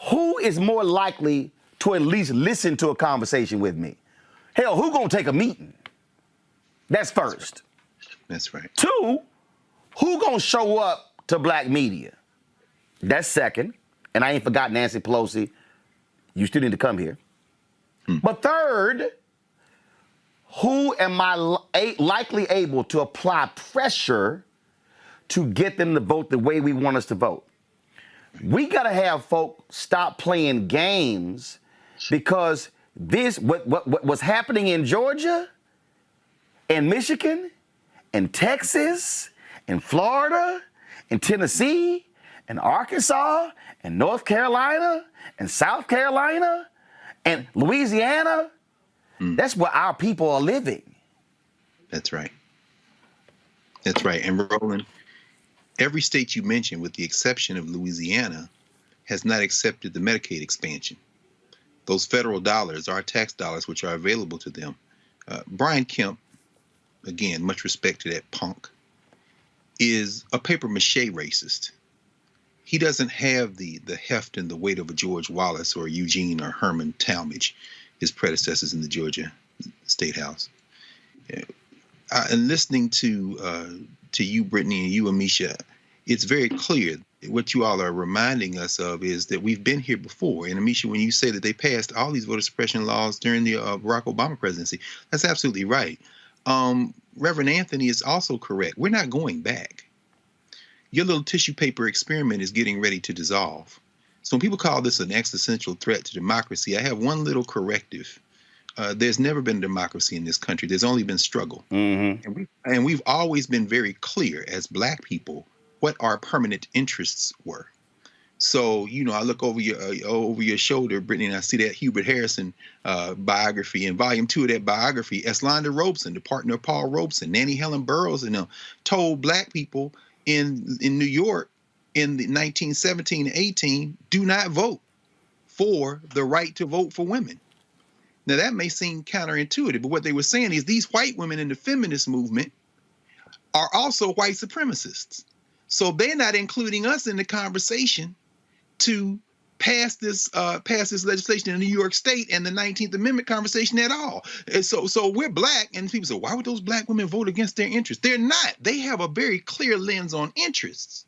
Who is more likely to at least listen to a conversation with me? Hell, who gonna take a meeting? That's first. That's right. Two, who gonna show up to black media? That's second. And I ain't forgot Nancy Pelosi. You still need to come here. But third, who am I likely able to apply pressure to get them to vote the way we want us to vote? We got to have folk stop playing games, because this what's happening in Georgia and Michigan and Texas and Florida and Tennessee and Arkansas and North Carolina and South Carolina and Louisiana, that's where our people are living. That's right. That's right. And Roland, every state you mentioned, with the exception of Louisiana, has not accepted the Medicaid expansion. Those federal dollars, our tax dollars, which are available to them. Brian Kemp, again, much respect to that punk, is a paper mache racist. He doesn't have the heft and the weight of a George Wallace or Eugene or Herman Talmadge, his predecessors in the Georgia State House. And listening to you, Brittany, and you, Amisha, it's very clear what you all are reminding us of is that we've been here before. And Amisha, when you say that they passed all these voter suppression laws during the Barack Obama presidency, that's absolutely right. Reverend Anthony is also correct. We're not going back. Your little tissue paper experiment is getting ready to dissolve. So when people call this an existential threat to democracy, I have one little corrective. There's never been democracy in this country. There's only been struggle. And we've always been very clear as Black people what our permanent interests were. So, you know, I look over your shoulder, Brittany, and I see that Hubert Harrison biography. In volume 2 of that biography, Eslanda Robeson, the partner of Paul Robeson, Nannie Helen Burroughs, and them told Black people in New York in the 1917-18, do not vote for the right to vote for women. Now, that may seem counterintuitive, but what they were saying is these white women in the feminist movement are also white supremacists. So they're not including us in the conversation to pass this legislation in New York State and the 19th Amendment conversation at all. And so we're Black, and people say, why would those Black women vote against their interests? They're not. They have a very clear lens on interests.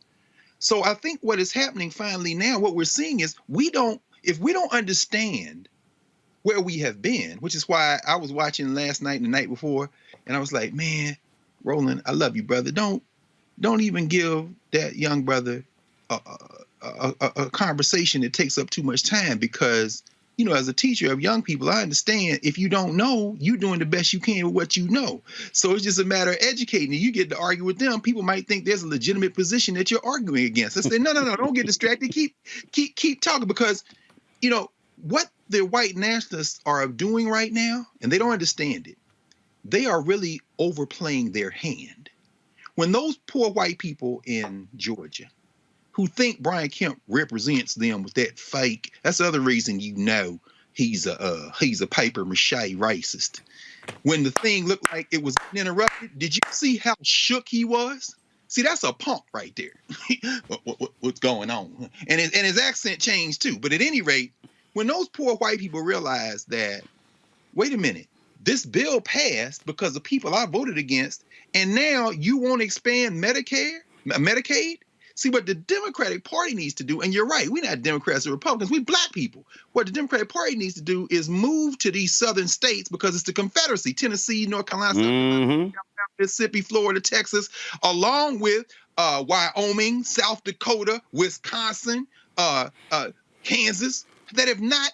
So I think what is happening finally now, what we're seeing is if we don't understand where we have been, which is why I was watching last night and the night before, and I was like, man, Roland, I love you, brother. Don't even give that young brother a conversation that takes up too much time, because as a teacher of young people, I understand if you don't know, you're doing the best you can with what you know. So it's just a matter of educating. You get to argue with them. People might think there's a legitimate position that you're arguing against. I say, no, don't get distracted. Keep talking, because, what the white nationalists are doing right now, and they don't understand it, they are really overplaying their hand. When those poor white people in Georgia who think Brian Kemp represents them with that fake, that's the other reason he's a paper mache racist. When the thing looked like it was interrupted, did you see how shook he was? See, that's a punk right there. What's going on? And his accent changed too. But at any rate, when those poor white people realize that, wait a minute, this bill passed because of people I voted against, and now you won't expand Medicaid? See, what the Democratic Party needs to do, and you're right, we're not Democrats or Republicans, we black people. What the Democratic Party needs to do is move to these southern states, because it's the Confederacy, Tennessee, North Carolina, South Carolina, Mississippi, Florida, Texas, along with Wyoming, South Dakota, Wisconsin, Kansas, that have not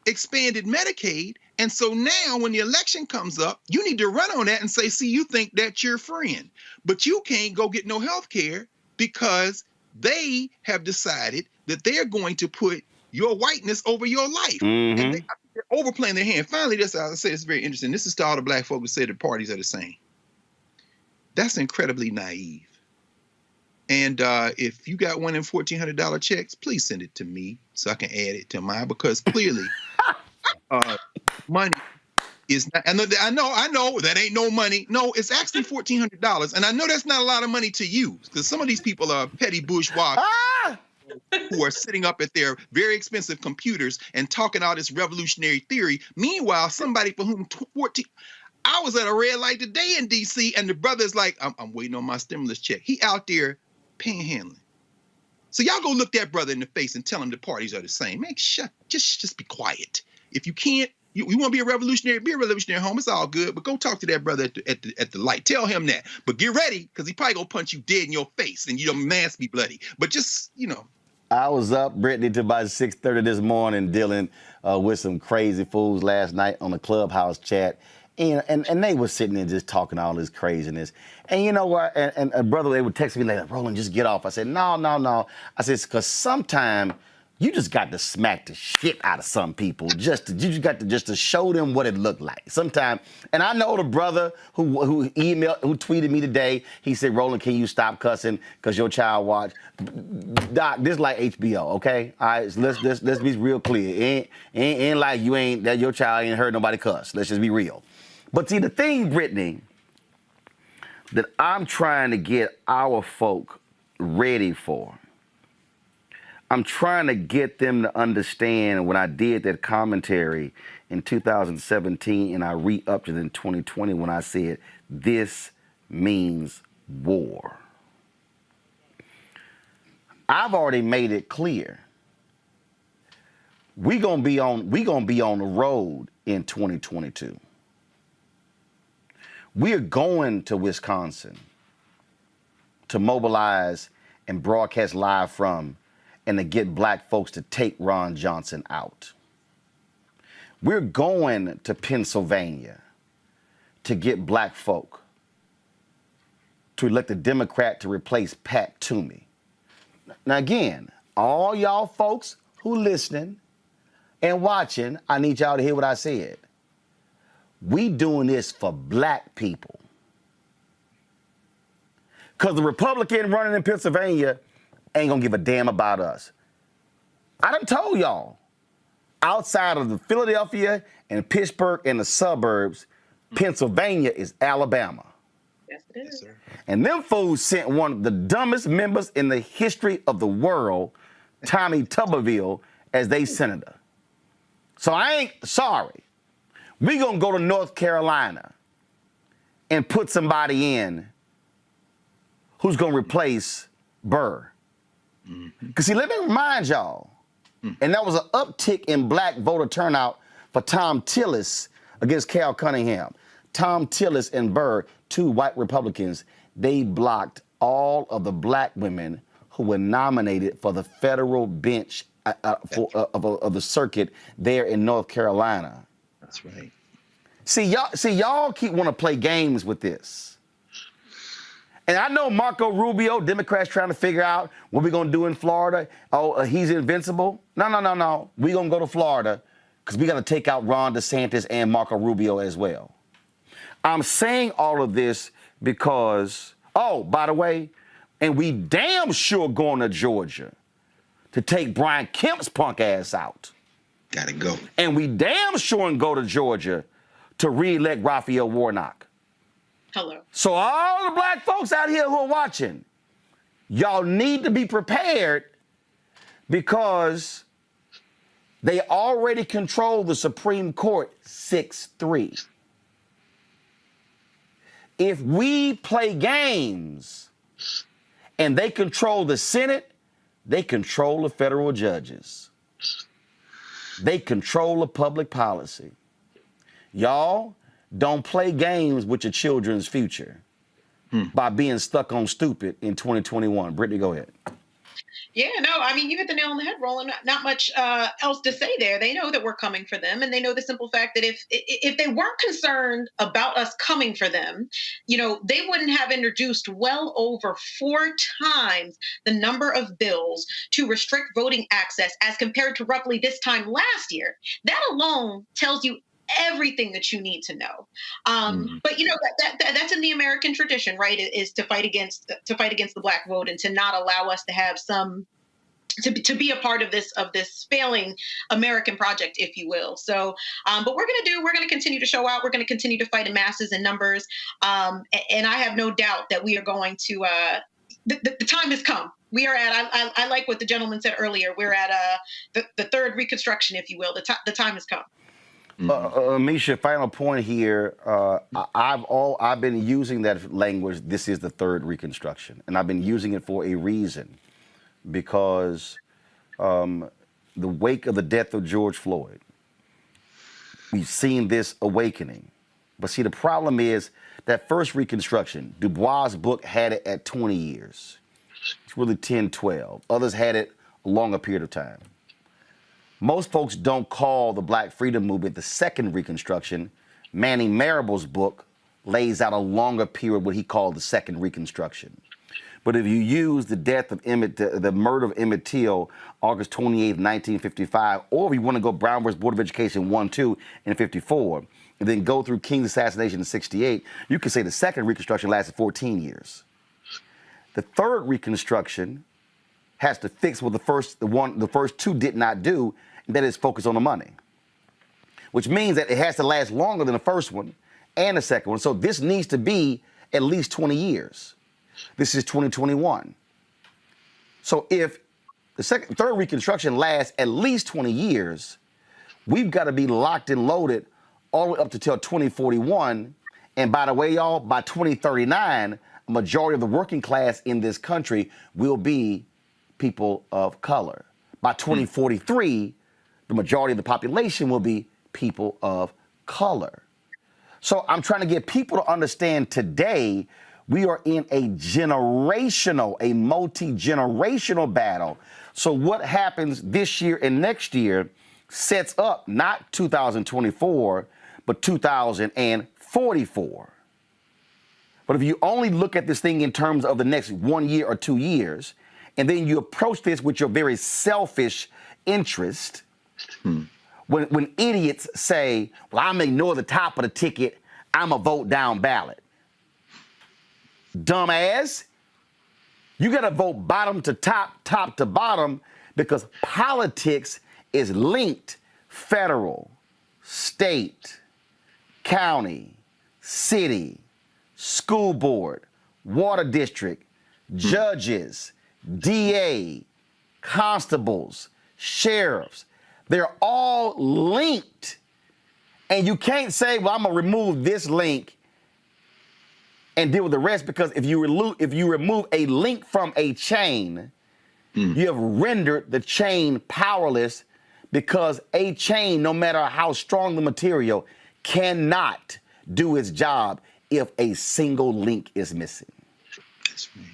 expanded Medicaid. And so now when the election comes up, you need to run on that and say, see, you think that's your friend, but you can't go get no health care because they have decided that they're going to put your whiteness over your life. And they're overplaying their hand. Finally, this, I say, it's very interesting. This is to all the black folks who say the parties are the same. That's incredibly naive. And if you got one in $1,400 checks, please send it to me so I can add it to mine, because clearly money is not. I know that ain't no money. No, it's actually $1,400, and I know that's not a lot of money to use, because some of these people are petty bourgeois who are sitting up at their very expensive computers and talking all this revolutionary theory. Meanwhile, somebody for whom I was at a red light today in D.C., and the brother's like, I'm waiting on my stimulus check. He out there panhandling. So y'all go look that brother in the face and tell him the parties are the same. Man, just be quiet. If you can't, you want to be a revolutionary home. It's all good, but go talk to that brother at the light. Tell him that. But get ready, because he probably gonna punch you dead in your face, and your mask be bloody. But just, I was up, Brittany, to about 6:30 this morning, dealing with some crazy fools last night on the Clubhouse chat. And they were sitting there just talking all this craziness. And you know what? And a brother, they would text me like, Roland, just get off. I said, no. I said, because sometimes you just got to smack the shit out of some people. You just got to show them what it looked like. Sometimes, and I know the brother who tweeted me today, he said, Roland, can you stop cussing because your child watch? Doc, this like HBO, okay? All right, so let's be real clear. Ain't like that your child ain't heard nobody cuss. Let's just be real. But see, the thing, Brittany, that I'm trying to get our folk ready for, I'm trying to get them to understand, when I did that commentary in 2017 and I re-upped it in 2020 when I said, this means war. I've already made it clear. We gonna be on the road in 2022. We are going to Wisconsin to mobilize and broadcast live from, and to get black folks to take Ron Johnson out. We're going to Pennsylvania to get black folk to elect a Democrat to replace Pat Toomey. Now again, all y'all folks who listening and watching, I need y'all to hear what I said. We doing this for black people. Because the Republican running in Pennsylvania ain't gonna give a damn about us. I done told y'all, outside of the Philadelphia and Pittsburgh and the suburbs, Pennsylvania is Alabama. Yes, it is. Yes, sir. And them fools sent one of the dumbest members in the history of the world, Tommy Tuberville, as their senator. So I ain't sorry. We gonna go to North Carolina and put somebody in who's gonna replace Burr. Because see, let me remind y'all, and that was an uptick in black voter turnout for Tom Tillis against Cal Cunningham. Tom Tillis and Burr, two white Republicans, they blocked all of the black women who were nominated for the federal bench of the circuit there in North Carolina. That's right. See, y'all keep want to play games with this. And I know Marco Rubio, Democrats trying to figure out what we're going to do in Florida. Oh, he's invincible. No. We're going to go to Florida because we got to take out Ron DeSantis and Marco Rubio as well. I'm saying all of this because, oh, by the way, and we damn sure going to Georgia to take Brian Kemp's punk ass out. Gotta go. And we damn sure and go to Georgia to re-elect Raphael Warnock. Hello. So all the black folks out here who are watching, y'all need to be prepared because they already control the Supreme Court 6-3. If we play games and they control the Senate, they control the federal judges. They control the public policy. Y'all don't play games with your children's future by being stuck on stupid in 2021. Brittany, go ahead. Yeah, no, I mean, you hit the nail on the head, Roland. Not much else to say there. They know that we're coming for them, and they know the simple fact that if they weren't concerned about us coming for them, they wouldn't have introduced well over 4 times the number of bills to restrict voting access as compared to roughly this time last year. That alone tells you everything that you need to know. But that's in the American tradition, right? Is to fight against the black vote and to not allow us to have to be a part of this failing American project, if you will. So, but we're going to continue to show out. We're going to continue to fight in masses and numbers. And I have no doubt that we are going to, the time has come. We are at, I like what the gentleman said earlier. We're at the third reconstruction, if you will. The time has come. Misha, final point here. I've been using that language. This is the third reconstruction, and I've been using it for a reason, because the wake of the death of George Floyd, we've seen this awakening. But see, the problem is that first reconstruction, Du Bois' book had it at 20 years. It's really 10, 12. Others had it a longer period of time. Most folks don't call the Black Freedom Movement the second Reconstruction. Manning Marable's book lays out a longer period, what he called the second Reconstruction. But if you use the death of the murder of Emmett Till, August 28, 1955, or if you want to go Brown versus Board of Education 1-2 in 54, and then go through King's assassination in 68, you could say the second Reconstruction lasted 14 years. The third Reconstruction has to fix what the first two did not do, and that is focus on the money, which means that it has to last longer than the first one and the second one. So this needs to be at least 20 years. This is 2021. So if the third Reconstruction lasts at least 20 years, we've got to be locked and loaded all the way up to till 2041. And by the way, y'all, by 2039, a majority of the working class in this country will be people of color. By 2043, the majority of the population will be people of color. So I'm trying to get people to understand today we are in a multi-generational battle. So what happens this year and next year sets up not 2024, but 2044. But if you only look at this thing in terms of the next 1 year or 2 years, and then you approach this with your very selfish interest, when idiots say, well, I'm going to ignore the top of the ticket, I'm going to vote down ballot. Dumbass, you got to vote bottom to top, top to bottom, because politics is linked federal, state, county, city, school board, water district, judges, DA, constables, sheriffs. They're all linked. And you can't say, well, I'm going to remove this link and deal with the rest, because if you remove a link from a chain, you have rendered the chain powerless, because a chain, no matter how strong the material, cannot do its job if a single link is missing. That's right.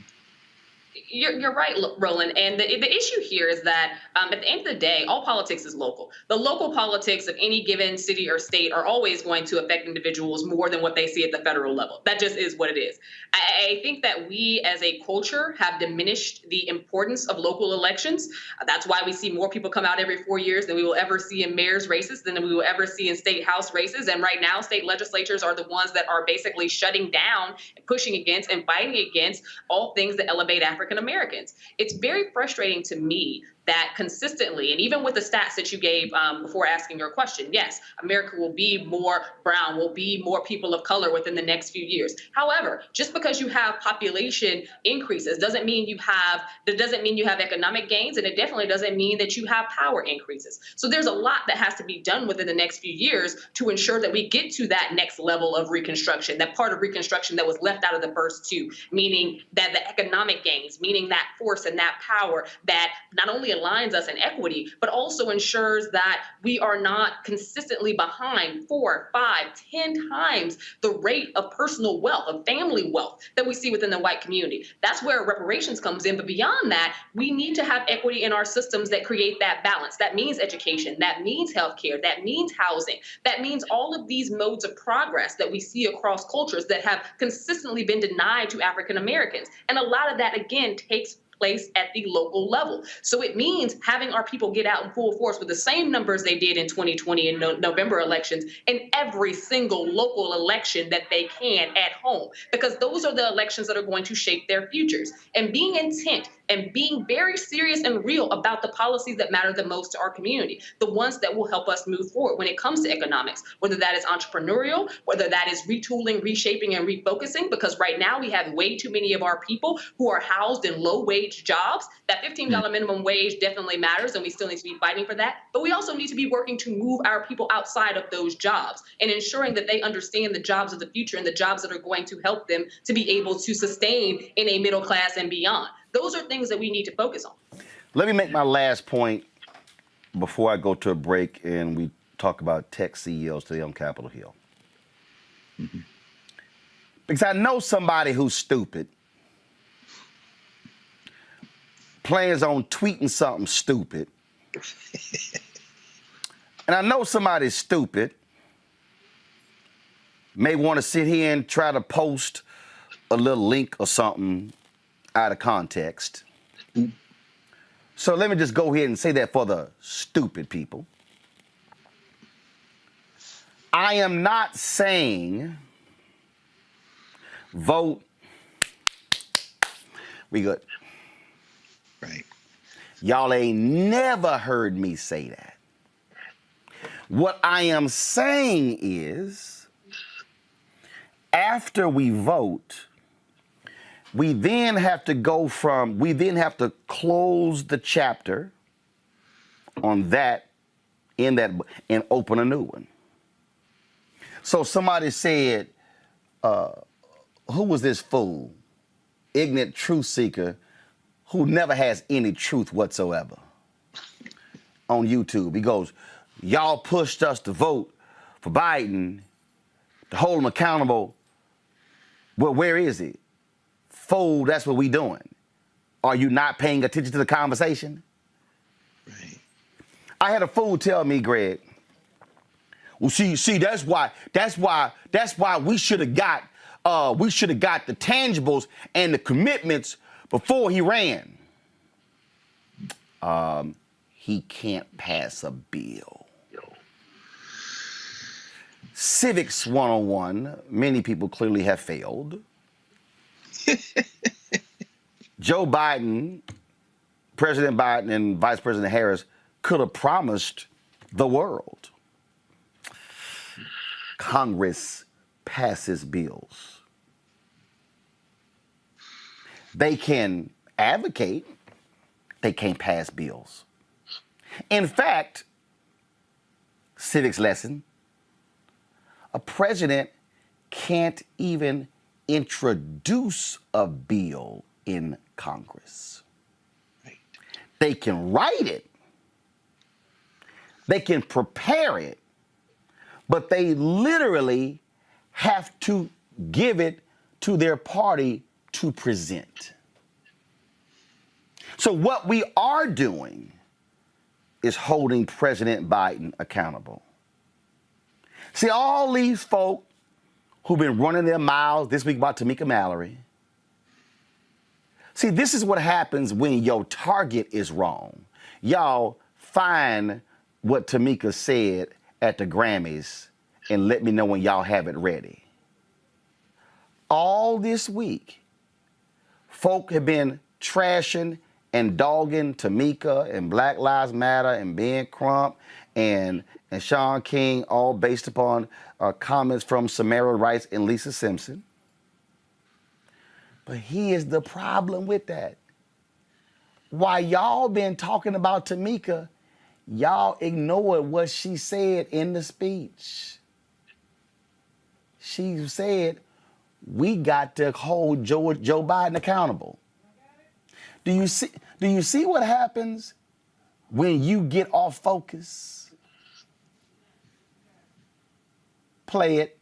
You're right, Roland. And the issue here is that at the end of the day, all politics is local. The local politics of any given city or state are always going to affect individuals more than what they see at the federal level. That just is what it is. I think that we as a culture have diminished the importance of local elections. That's why we see more people come out every 4 years than we will ever see in mayor's races, than we will ever see in state house races. And right now, state legislatures are the ones that are basically shutting down, pushing against, and fighting against all things that elevate African Americans. It's very frustrating to me that consistently, and even with the stats that you gave before asking your question, yes, America will be more brown, will be more people of color within the next few years. However, just because you have population increases doesn't mean you have economic gains, and it definitely doesn't mean that you have power increases. So there's a lot that has to be done within the next few years to ensure that we get to that next level of Reconstruction, that part of Reconstruction that was left out of the first two, meaning that the economic gains, meaning that force and that power that not only aligns us in equity, but also ensures that we are not consistently behind 4, 5, 10 times the rate of personal wealth, of family wealth that we see within the white community. That's where reparations comes in. But beyond that, we need to have equity in our systems that create that balance. That means education, that means healthcare, that means housing, that means all of these modes of progress that we see across cultures that have consistently been denied to African Americans. And a lot of that, again, takes place at the local level. So it means having our people get out in full force with the same numbers they did in 2020 in November elections in every single local election that they can at home, because those are the elections that are going to shape their futures. And being intent and being very serious and real about the policies that matter the most to our community, the ones that will help us move forward when it comes to economics, whether that is entrepreneurial, whether that is retooling, reshaping, and refocusing, because right now we have way too many of our people who are housed in low-wage jobs. That $15 minimum wage definitely matters, and we still need to be fighting for that. But we also need to be working to move our people outside of those jobs and ensuring that they understand the jobs of the future and the jobs that are going to help them to be able to sustain in a middle class and beyond. Those are things that we need to focus on. Let me make my last point before I go to a break and we talk about tech CEOs today on Capitol Hill. Mm-hmm. Because I know somebody who's stupid plans on tweeting something stupid. And I know somebody's stupid may want to sit here and try to post a little link or something out of context. So let me just go ahead and say that for the stupid people. I am not saying vote. We good. Right. Y'all ain't never heard me say that. What I am saying is, after we vote, we then have to close the chapter on that, and open a new one. So somebody said, who was this fool? Ignorant truth seeker who never has any truth whatsoever on YouTube. He goes, y'all pushed us to vote for Biden, to hold him accountable. Well, where is he? Fool, that's what we doing. Are you not paying attention to the conversation? Right. I had a fool tell me, Greg, well, see, that's why we should have got the tangibles and the commitments before he ran. He can't pass a bill. Civics 101, many people clearly have failed. Joe Biden, President Biden, and Vice President Harris could have promised the world. Congress passes bills. They can advocate, they can't pass bills. In fact, civics lesson, a president can't even introduce a bill in Congress. Right. They can write it, they can prepare it, but they literally have to give it to their party to present. So what we are doing is holding President Biden accountable. See, all these folk who've been running their mouths this week about Tamika Mallory. See, this is what happens when your target is wrong. Y'all find what Tamika said at the Grammys and let me know when y'all have it ready. All this week, folk have been trashing and dogging Tamika and Black Lives Matter and Ben Crump and Sean King, all based upon comments from Samara Rice and Lisa Simpson. But here's the problem with that. While y'all been talking about Tamika, y'all ignored what she said in the speech. She said, we got to hold Joe Biden accountable. Do you see what happens when you get off focus? Play it.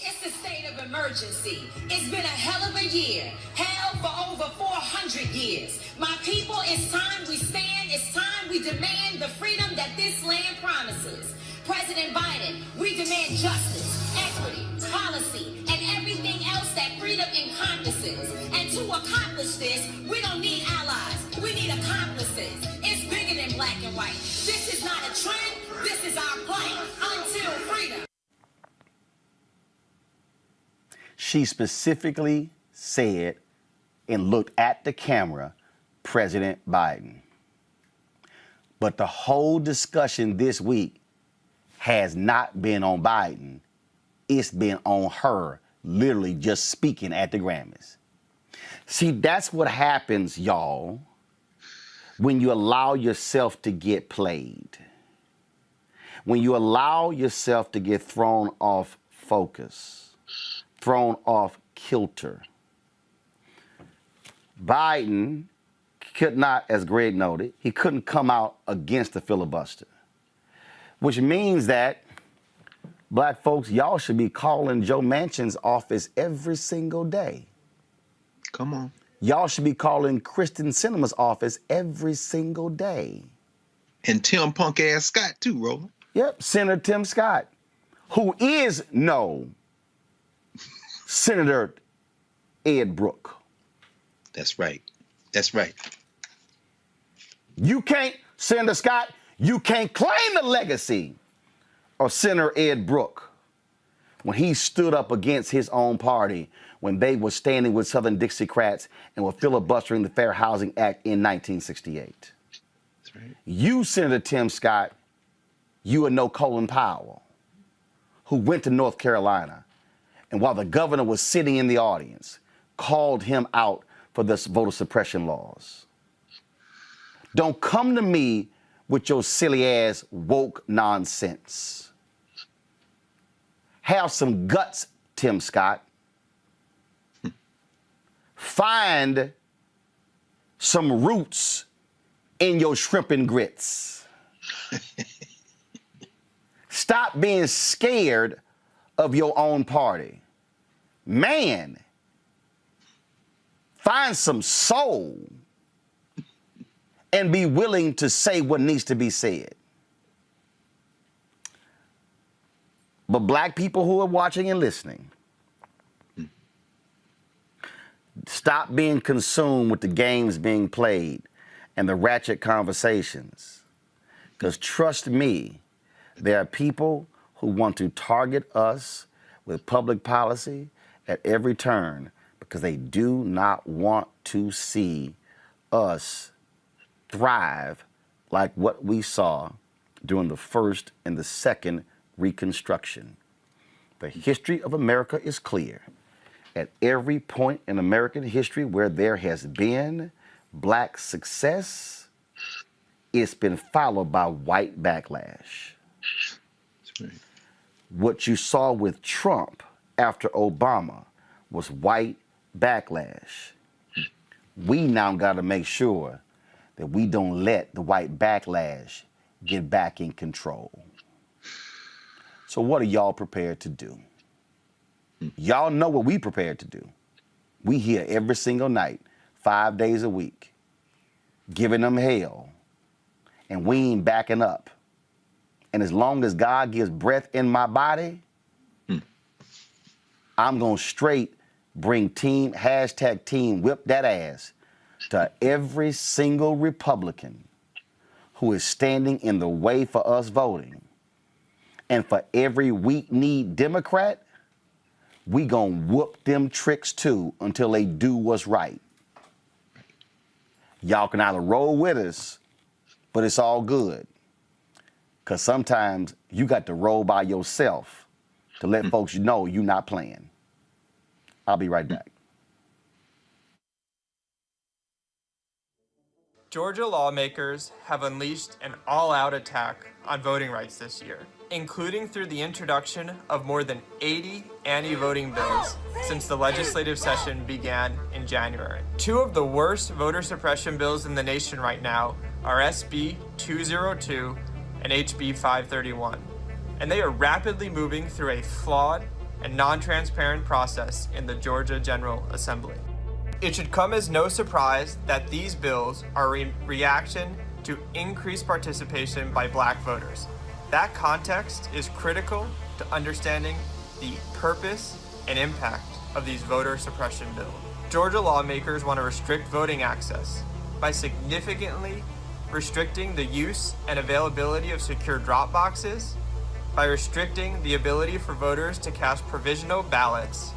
It's a state of emergency. It's been a hell of a year. Hell for over 400 years. My people, it's time we stand. It's time we demand the freedom that this land promises. President Biden, we demand justice, equity, policy, and everything else that freedom encompasses. And to accomplish this, we don't need allies. We need accomplices. It's bigger than black and white. This is not a trend. This is our plight until freedom. She specifically said and looked at the camera, President Biden. But the whole discussion this week has not been on Biden. It's been on her, literally just speaking at the Grammys. See, that's what happens, y'all, when you allow yourself to get played. When you allow yourself to get thrown off focus, thrown off kilter. Biden could not, as Greg noted, he couldn't come out against the filibuster, which means that black folks, y'all should be calling Joe Manchin's office every single day. Come on. Y'all should be calling Kristen Sinema's office every single day. And Tim punk ass Scott too, Roland. Yep, Senator Tim Scott, who is no Senator Ed Brooke. That's right. That's right. You can't, Senator Scott, you can't claim the legacy of Senator Ed Brooke when he stood up against his own party when they were standing with Southern Dixiecrats and were filibustering the Fair Housing Act in 1968. That's right. You, Senator Tim Scott, you are no Colin Powell, who went to North Carolina and while the governor was sitting in the audience, called him out for the voter suppression laws. Don't come to me with your silly ass woke nonsense. Have some guts, Tim Scott. Find some roots in your shrimp and grits. Stop being scared of your own party. Man, find some soul and be willing to say what needs to be said. But black people who are watching and listening, stop being consumed with the games being played and the ratchet conversations. Because trust me, there are people who want to target us with public policy at every turn because they do not want to see us thrive like what we saw during the first and the second Reconstruction. The history of America is clear. At every point in American history where there has been black success, it's been followed by white backlash. That's right. What you saw with Trump after Obama was white backlash. We now got to make sure that we don't let the white backlash get back in control. So what are y'all prepared to do? Y'all know what we prepared to do. We here every single night, 5 days a week. giving them hell, and we ain't backing up. And as long as God gives breath in my body, I'm going to straight bring team whip that ass to every single Republican who is standing in the way for us voting. And for every weak-kneed Democrat, we gonna whoop them tricks too until they do what's right. Y'all can either roll with us, but it's all good. Because sometimes you got to roll by yourself to let folks know you're not playing. I'll be right back. Georgia lawmakers have unleashed an all-out attack on voting rights this year, including through the introduction of more than 80 anti-voting bills since the legislative session began in January. Two of the worst voter suppression bills in the nation right now are SB 202 and HB 531, and they are rapidly moving through a flawed and non-transparent process in the Georgia General Assembly. It should come as no surprise that these bills are a reaction to increased participation by Black voters. That context is critical to understanding the purpose and impact of these voter suppression bills. Georgia lawmakers want to restrict voting access by significantly restricting the use and availability of secure drop boxes, by restricting the ability for voters to cast provisional ballots,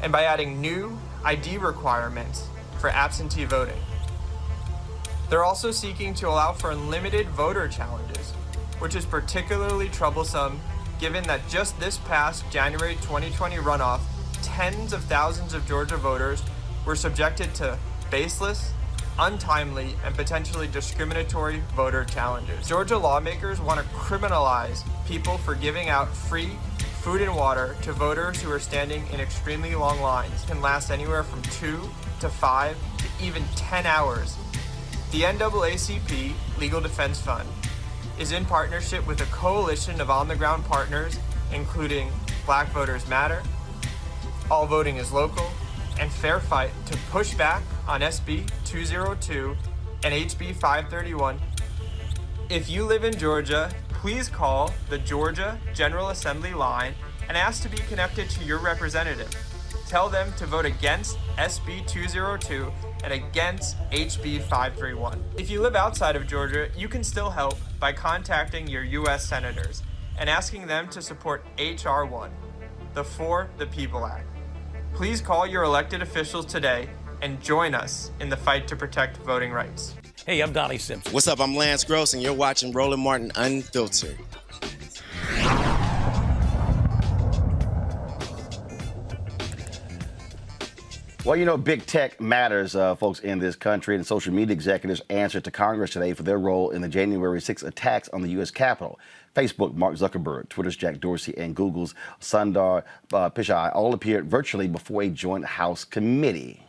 and by adding new ID requirements for absentee voting. They're also seeking to allow for unlimited voter challenges, which is particularly troublesome given that just this past January 2020 runoff, tens of thousands of Georgia voters were subjected to baseless, untimely, and potentially discriminatory voter challenges. Georgia lawmakers want to criminalize people for giving out free food and water to voters who are standing in extremely long lines, can last anywhere from 2 to 5 to even 10 hours. The NAACP Legal Defense Fund is in partnership with a coalition of on-the-ground partners, including Black Voters Matter, All Voting is Local, and Fair Fight, to push back on SB 202 and HB 531. If you live in Georgia, please call the Georgia General Assembly line and ask to be connected to your representative. Tell them to vote against SB 202 and against HB 531. If you live outside of Georgia, you can still help by contacting your U.S. senators and asking them to support H.R. 1, the For the People Act. Please call your elected officials today and join us in the fight to protect voting rights. Hey, I'm Donnie Simpson. What's up? I'm Lance Gross, and you're watching Roland Martin Unfiltered. Well, you know, big tech matters, folks, in this country, and social media executives answered to Congress today for their role in the January 6 attacks on the U.S. Capitol. Facebook, Mark Zuckerberg, Twitter's Jack Dorsey, and Google's Sundar Pichai all appeared virtually before a joint House committee.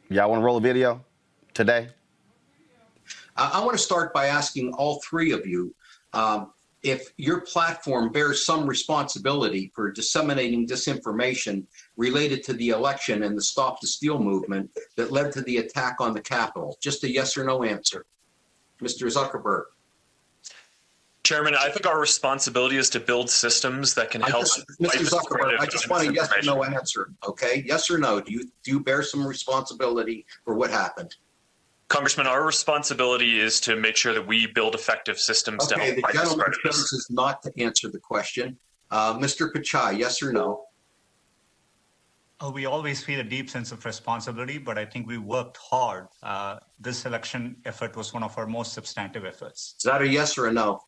Y'all want to roll a video today? I want to start by asking all three of you if your platform bears some responsibility for disseminating disinformation related to the election and the Stop the Steal movement that led to the attack on the Capitol. Just a yes or no answer. Mr. Zuckerberg. Chairman, I think our responsibility is to build systems that can help. Mr. Zuckerberg, I just want a yes or no answer, okay? Yes or no, do you bear some responsibility for what happened? Congressman, our responsibility is to make sure that we build effective systems to help fight this The gentleman's prejudice. choice is not to answer the question. Mr. Pichai, yes or no? We always feel a deep sense of responsibility, but I think we worked hard. This election effort was one of our most substantive efforts. Is that a yes or a no?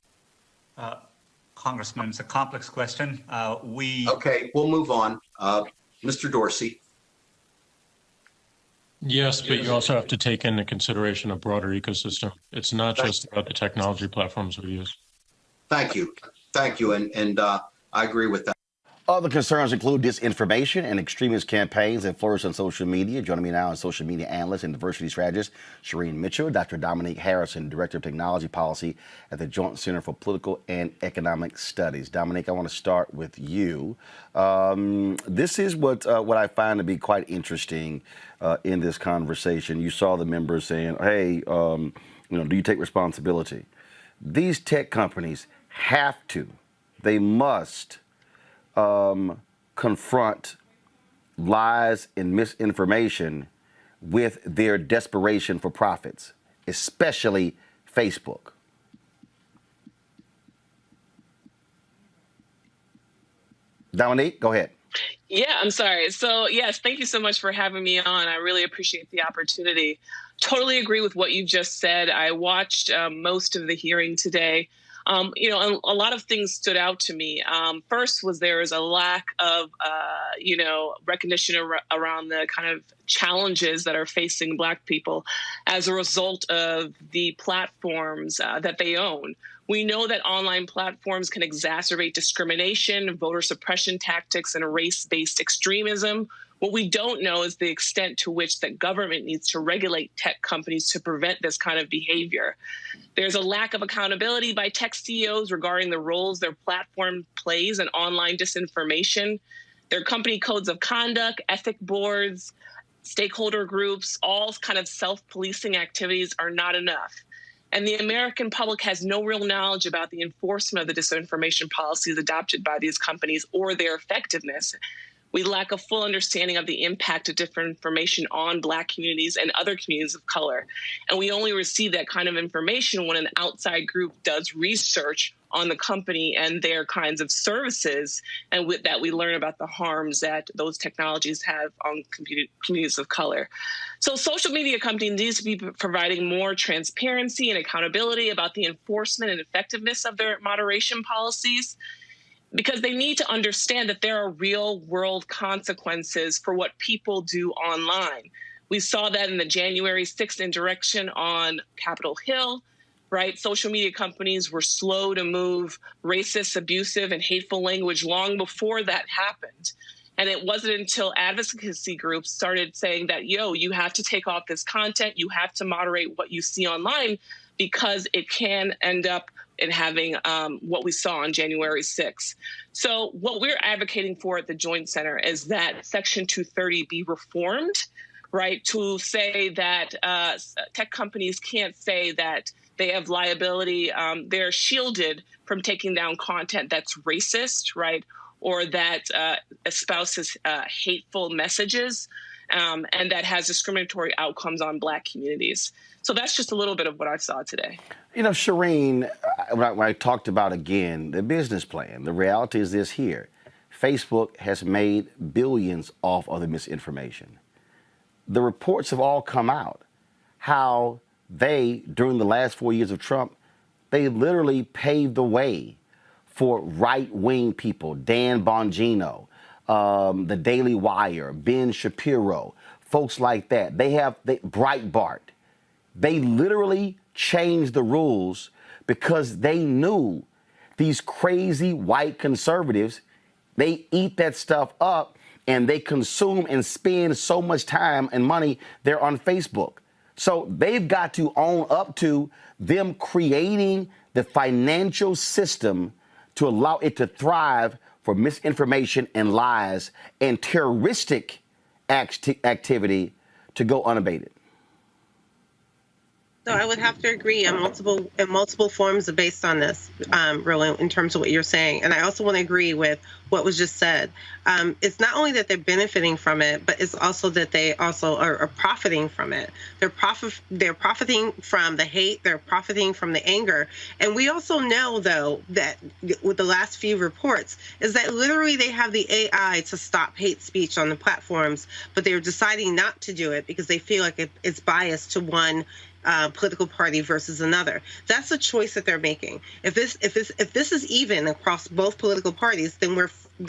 Congressman, it's a complex question. Okay, we'll move on. Mr. Dorsey. Yes, but you also have to take into consideration a broader ecosystem. It's not just about the technology platforms we use. Thank you. Thank you. And I agree with that. Other concerns include disinformation and extremist campaigns that flourish on social media. Joining me now is social media analyst and diversity strategist Shireen Mitchell, Dr. Dominique Harrison, Director of Technology Policy at the Joint Center for Political and Economic Studies. Dominique, I want to start with you. This is what I find to be quite interesting in this conversation. You saw the members saying, hey, do you take responsibility? These tech companies they must confront lies and misinformation with their desperation for profits, especially Facebook. Dominique, go ahead. Yeah, I'm sorry. So, yes, thank you so much for having me on. I really appreciate the opportunity. Totally agree with what you just said. I watched most of the hearing today. A lot of things stood out to me. First was there is a lack of, recognition around the kind of challenges that are facing Black people as a result of the platforms that they own. We know that online platforms can exacerbate discrimination, voter suppression tactics, and race-based extremism. What we don't know is the extent to which the government needs to regulate tech companies to prevent this kind of behavior. There's a lack of accountability by tech CEOs regarding the roles their platform plays in online disinformation. Their company codes of conduct, ethic boards, stakeholder groups, all kind of self-policing activities are not enough. And the American public has no real knowledge about the enforcement of the disinformation policies adopted by these companies or their effectiveness. We lack a full understanding of the impact of disinformation on Black communities and other communities of color. And we only receive that kind of information when an outside group does research on the company and their kinds of services, and with that we learn about the harms that those technologies have on communities of color. So social media companies need to be providing more transparency and accountability about the enforcement and effectiveness of their moderation policies, because they need to understand that there are real world consequences for what people do online. We saw that in the January 6th insurrection on Capitol Hill, right? Social media companies were slow to move racist, abusive, and hateful language long before that happened. And it wasn't until advocacy groups started saying that, you have to take off this content, you have to moderate what you see online, because it can end up in having what we saw on January 6th. So what we're advocating for at the Joint Center is that Section 230 be reformed, right, to say that tech companies can't say that they have liability. They're shielded from taking down content that's racist, right, or that espouses hateful messages, and that has discriminatory outcomes on Black communities. So that's just a little bit of what I saw today. Shireen, when I talked about, again, the business plan, the reality is this here. Facebook has made billions off of the misinformation. The reports have all come out how they, during the last 4 years of Trump, they literally paved the way for right-wing people, Dan Bongino, the Daily Wire, Ben Shapiro, folks like that. Breitbart. They literally changed the rules because they knew these crazy white conservatives, they eat that stuff up and they consume and spend so much time and money there on Facebook. So they've got to own up to them creating the financial system to allow it to thrive for misinformation and lies and terroristic activity to go unabated. So I would have to agree in multiple forms based on this, Roland, in terms of what you're saying. And I also want to agree with what was just said. It's not only that they're benefiting from it, but it's also that they also are profiting from it. They're profiting from the hate. They're profiting from the anger. And we also know, though, that with the last few reports is that literally they have the AI to stop hate speech on the platforms, but they're deciding not to do it because they feel like it's biased to one political party versus another. That's a choice that they're making. If this is even across both political parties, then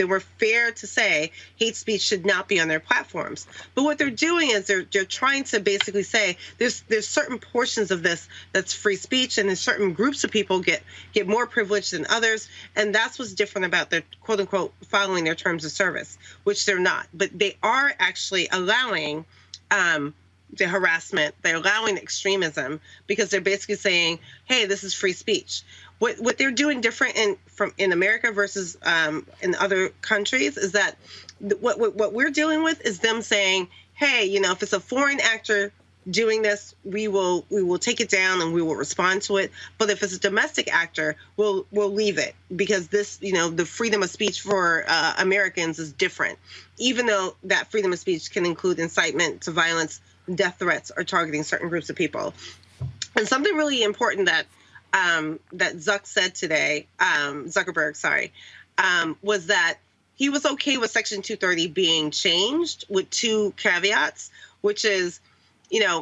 were fair to say hate speech should not be on their platforms. But what they're doing is they're trying to basically say there's certain portions of this that's free speech, and there's certain groups of people get more privilege than others, and that's what's different about their quote unquote following their terms of service, which they're not. But they are actually allowing the harassment, they're allowing extremism, because they're basically saying, hey, this is free speech. What they're doing different in America versus in other countries is that what we're dealing with is them saying, hey, if it's a foreign actor doing this, we will take it down and we will respond to it. But if it's a domestic actor, we'll leave it, because this, the freedom of speech for Americans is different, even though that freedom of speech can include incitement to violence, death threats, or targeting certain groups of people. And something really important that Zuck said today, Zuckerberg, was that he was okay with Section 230 being changed with two caveats, which is,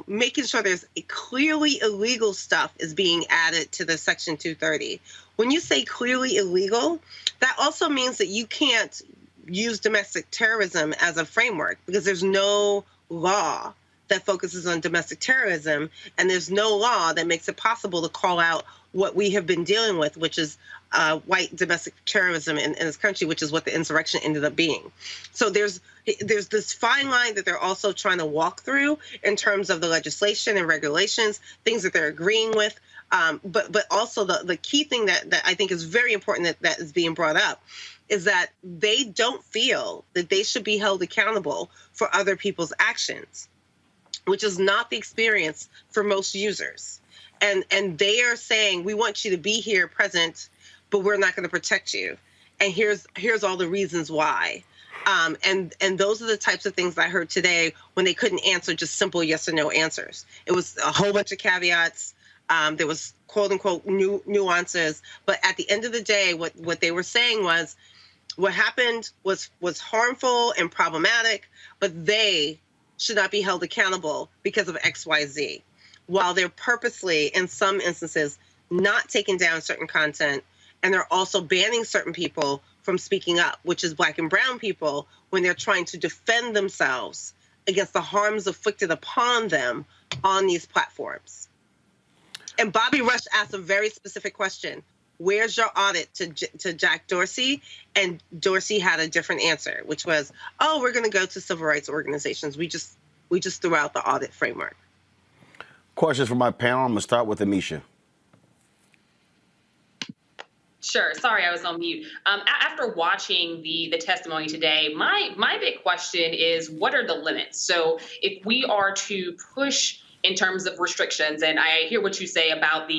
making sure there's clearly illegal stuff is being added to the Section 230. When you say clearly illegal, that also means that you can't use domestic terrorism as a framework, because there's no law that focuses on domestic terrorism, and there's no law that makes it possible to call out what we have been dealing with, which is white domestic terrorism in this country, which is what the insurrection ended up being. So there's this fine line that they're also trying to walk through in terms of the legislation and regulations, things that they're agreeing with. But also the key thing that I think is very important that is being brought up is that they don't feel that they should be held accountable for other people's actions, which is not the experience for most users. And they are saying, we want you to be here present, but we're not going to protect you. And here's all the reasons why. And those are the types of things I heard today when they couldn't answer just simple yes or no answers. It was a whole bunch of caveats. There was quote unquote nuances. But at the end of the day, what they were saying was what happened was harmful and problematic, but they should not be held accountable because of XYZ. While they're purposely, in some instances, not taking down certain content, and they're also banning certain people from speaking up, which is Black and brown people, when they're trying to defend themselves against the harms inflicted upon them on these platforms. And Bobby Rush asked a very specific question. Where's your audit to Jack Dorsey? And Dorsey had a different answer, which was, oh, we're going to go to civil rights organizations. We just threw out the audit framework. Questions from my panel. I'm going to start with Amisha. Sure. Sorry, I was on mute. After watching the testimony today, my big question is, what are the limits? So if we are to push in terms of restrictions, and I hear what you say about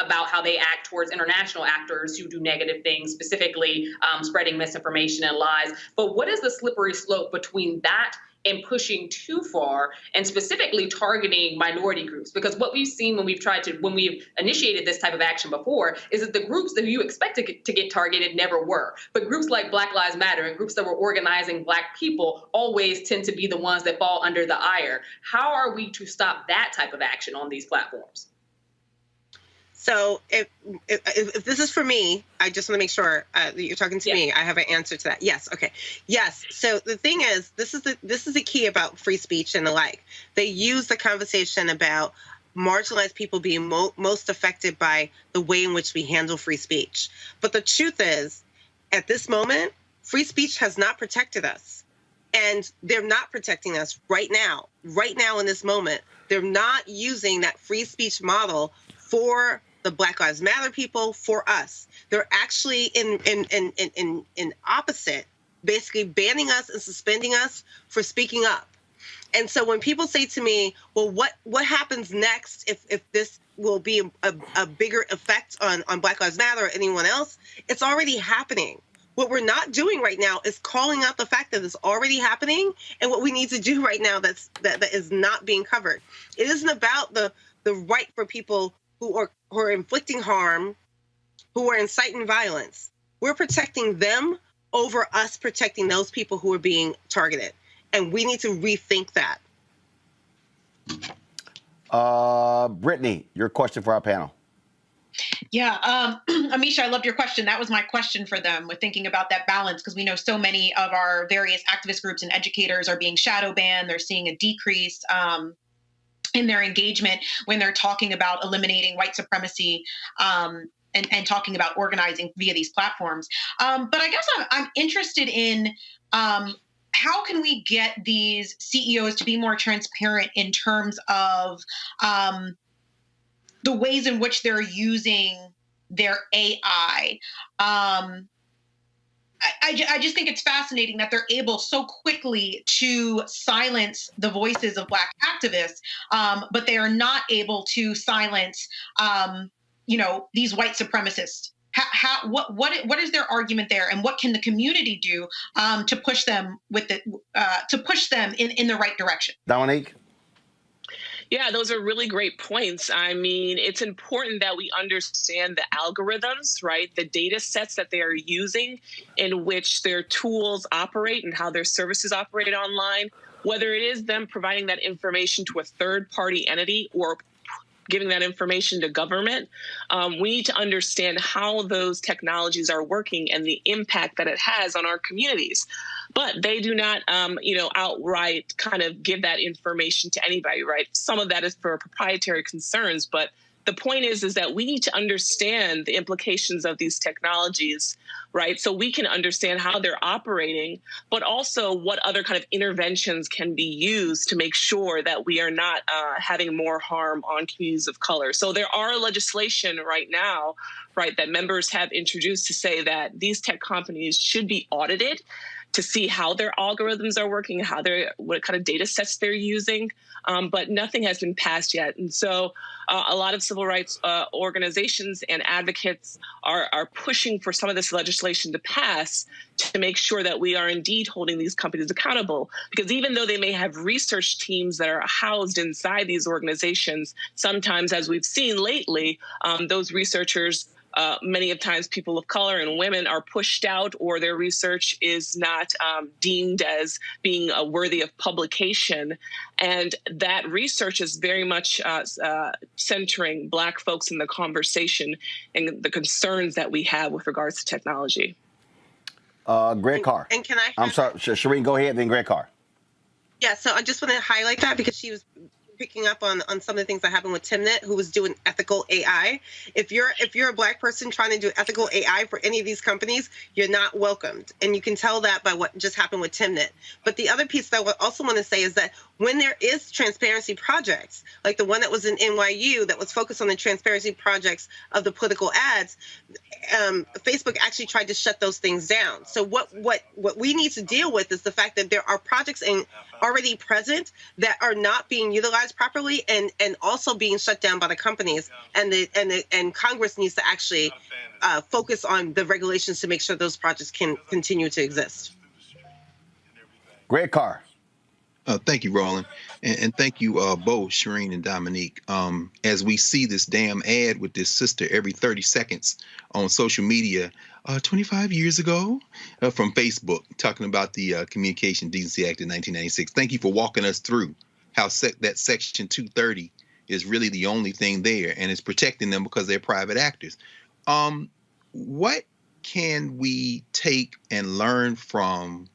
about how they act towards international actors who do negative things, specifically spreading misinformation and lies. But what is the slippery slope between that and pushing too far, and specifically targeting minority groups? Because what we've seen when we've initiated this type of action before is that the groups that you expect to get targeted never were. But groups like Black Lives Matter and groups that were organizing Black people always tend to be the ones that fall under the ire. How are we to stop that type of action on these platforms? So if this is for me, I just want to make sure that you're talking to me. I have an answer to that. Yes. Okay. Yes. So the thing is, this is the key about free speech and the like. They use the conversation about marginalized people being most affected by the way in which we handle free speech. But the truth is, at this moment, free speech has not protected us. And they're not protecting us right now in this moment. They're not using that free speech model for the Black Lives Matter people, for us. They're actually in opposite, basically banning us and suspending us for speaking up. And so when people say to me, well, what happens next if this will be a bigger effect on Black Lives Matter or anyone else, it's already happening. What we're not doing right now is calling out the fact that it's already happening, and what we need to do right now that is not being covered. It isn't about the right for people who are inflicting harm, who are inciting violence. We're protecting them over us protecting those people who are being targeted. And we need to rethink that. Brittany, your question for our panel. Yeah, Amisha, I loved your question. That was my question for them, with thinking about that balance, because we know so many of our various activist groups and educators are being shadow banned. They're seeing a decrease in their engagement when they're talking about eliminating white supremacy and talking about organizing via these platforms. But I guess I'm interested in how can we get these CEOs to be more transparent in terms of the ways in which they're using their AI. I just think it's fascinating that they're able so quickly to silence the voices of Black activists, but they are not able to silence, these white supremacists. What is their argument there, and what can the community do to push them in the right direction? Dominique? Yeah, those are really great points. I mean, it's important that we understand the algorithms, right? The data sets that they are using, in which their tools operate and how their services operate online, whether it is them providing that information to a third-party entity or giving that information to government. We need to understand how those technologies are working and the impact that it has on our communities. But they do not, outright kind of give that information to anybody, right? Some of that is for proprietary concerns, but the point is that we need to understand the implications of these technologies, right? So we can understand how they're operating, but also what other kind of interventions can be used to make sure that we are not having more harm on communities of color. So there are legislation right now, right, that members have introduced to say that these tech companies should be audited to see how their algorithms are working, what kind of data sets they're using, but nothing has been passed yet. And so a lot of civil rights organizations and advocates are pushing for some of this legislation to pass to make sure that we are indeed holding these companies accountable. Because even though they may have research teams that are housed inside these organizations, sometimes, as we've seen lately, those researchers, many of times people of color and women, are pushed out, or their research is not deemed as being worthy of publication. And that research is very much centering Black folks in the conversation and the concerns that we have with regards to technology. Greg Carr. And can I? I'm sorry, Shireen, go ahead, then Greg Carr. Yeah, so I just want to highlight that because she was picking up on some of the things that happened with Timnit, who was doing ethical AI. If you're a Black person trying to do ethical AI for any of these companies, you're not welcomed. And you can tell that by what just happened with Timnit. But the other piece that I also want to say is that when there is transparency projects, like the one that was in NYU that was focused on the transparency projects of the political ads, Facebook actually tried to shut those things down. So what we need to deal with is the fact that there are projects already present that are not being utilized properly and also being shut down by the companies, and Congress needs to actually focus on the regulations to make sure those projects can continue to exist. Greg Carr. Thank you, Roland. And thank you both, Shireen and Dominique. As we see this damn ad with this sister every 30 seconds on social media, 25 years ago from Facebook, talking about the Communication Decency Act of 1996. Thank you for walking us through how that Section 230 is really the only thing there, and it's protecting them because they're private actors. What can we take and learn from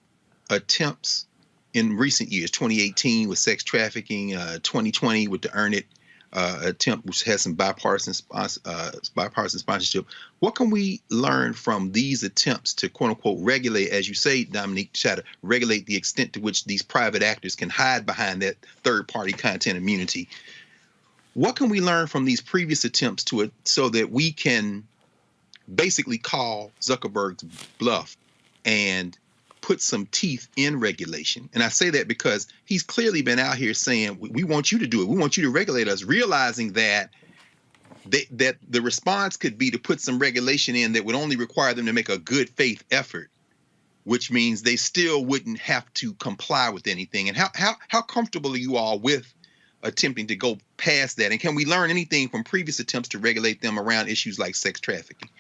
attempts in recent years, 2018 with sex trafficking, 2020 with the Earn It attempt, which has some bipartisan sponsorship? What can we learn from these attempts to, quote unquote, regulate, as you say, Dominique, try to regulate the extent to which these private actors can hide behind that third-party content immunity? What can we learn from these previous attempts so that we can basically call Zuckerberg's bluff and put some teeth in regulation? And I say that because he's clearly been out here saying, we want you to do it. We want you to regulate us, realizing that that the response could be to put some regulation in that would only require them to make a good faith effort, which means they still wouldn't have to comply with anything. And how comfortable are you all with attempting to go past that? And can we learn anything from previous attempts to regulate them around issues like sex trafficking?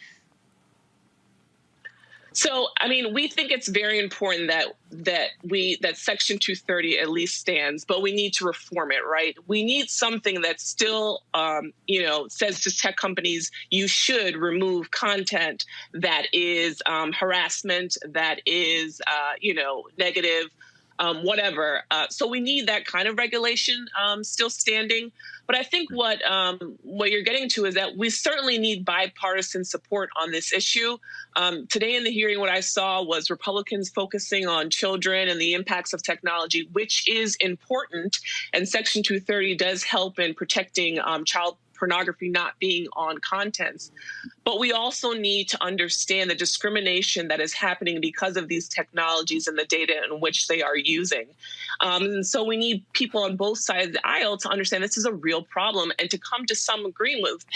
So, I mean, we think it's very important that Section 230 at least stands, but we need to reform it, right? We need something that still, says to tech companies, you should remove content that is harassment, that is, negative, whatever. So we need that kind of regulation still standing. But I think what you're getting to is that we certainly need bipartisan support on this issue. Today in the hearing, what I saw was Republicans focusing on children and the impacts of technology, which is important. And Section 230 does help in protecting child pornography not being on contents. But we also need to understand the discrimination that is happening because of these technologies and the data in which they are using. And so we need people on both sides of the aisle to understand this is a real problem and to come to some agreement with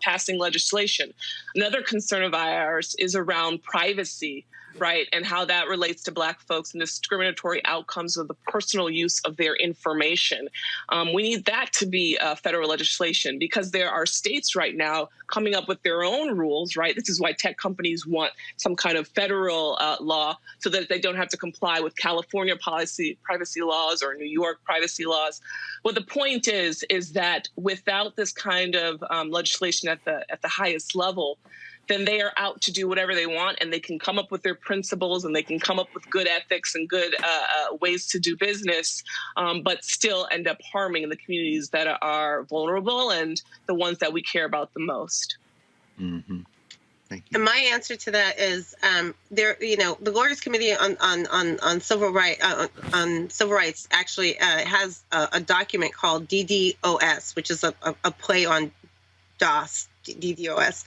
passing legislation. Another concern of ours is around privacy, right, and how that relates to Black folks and discriminatory outcomes of the personal use of their information. We need that to be federal legislation because there are states right now coming up with their own rules, right? This is why tech companies want some kind of federal law so that they don't have to comply with California privacy laws or New York privacy laws. Well, the point is that without this kind of legislation at the highest level, then they are out to do whatever they want, and they can come up with their principles and they can come up with good ethics and good ways to do business, but still end up harming the communities that are vulnerable and the ones that we care about the most. Mm-hmm. Thank you. And my answer to that is the Lawyers Committee on Civil Rights actually has a document called DDoS, which is a play on DOS, DDoS.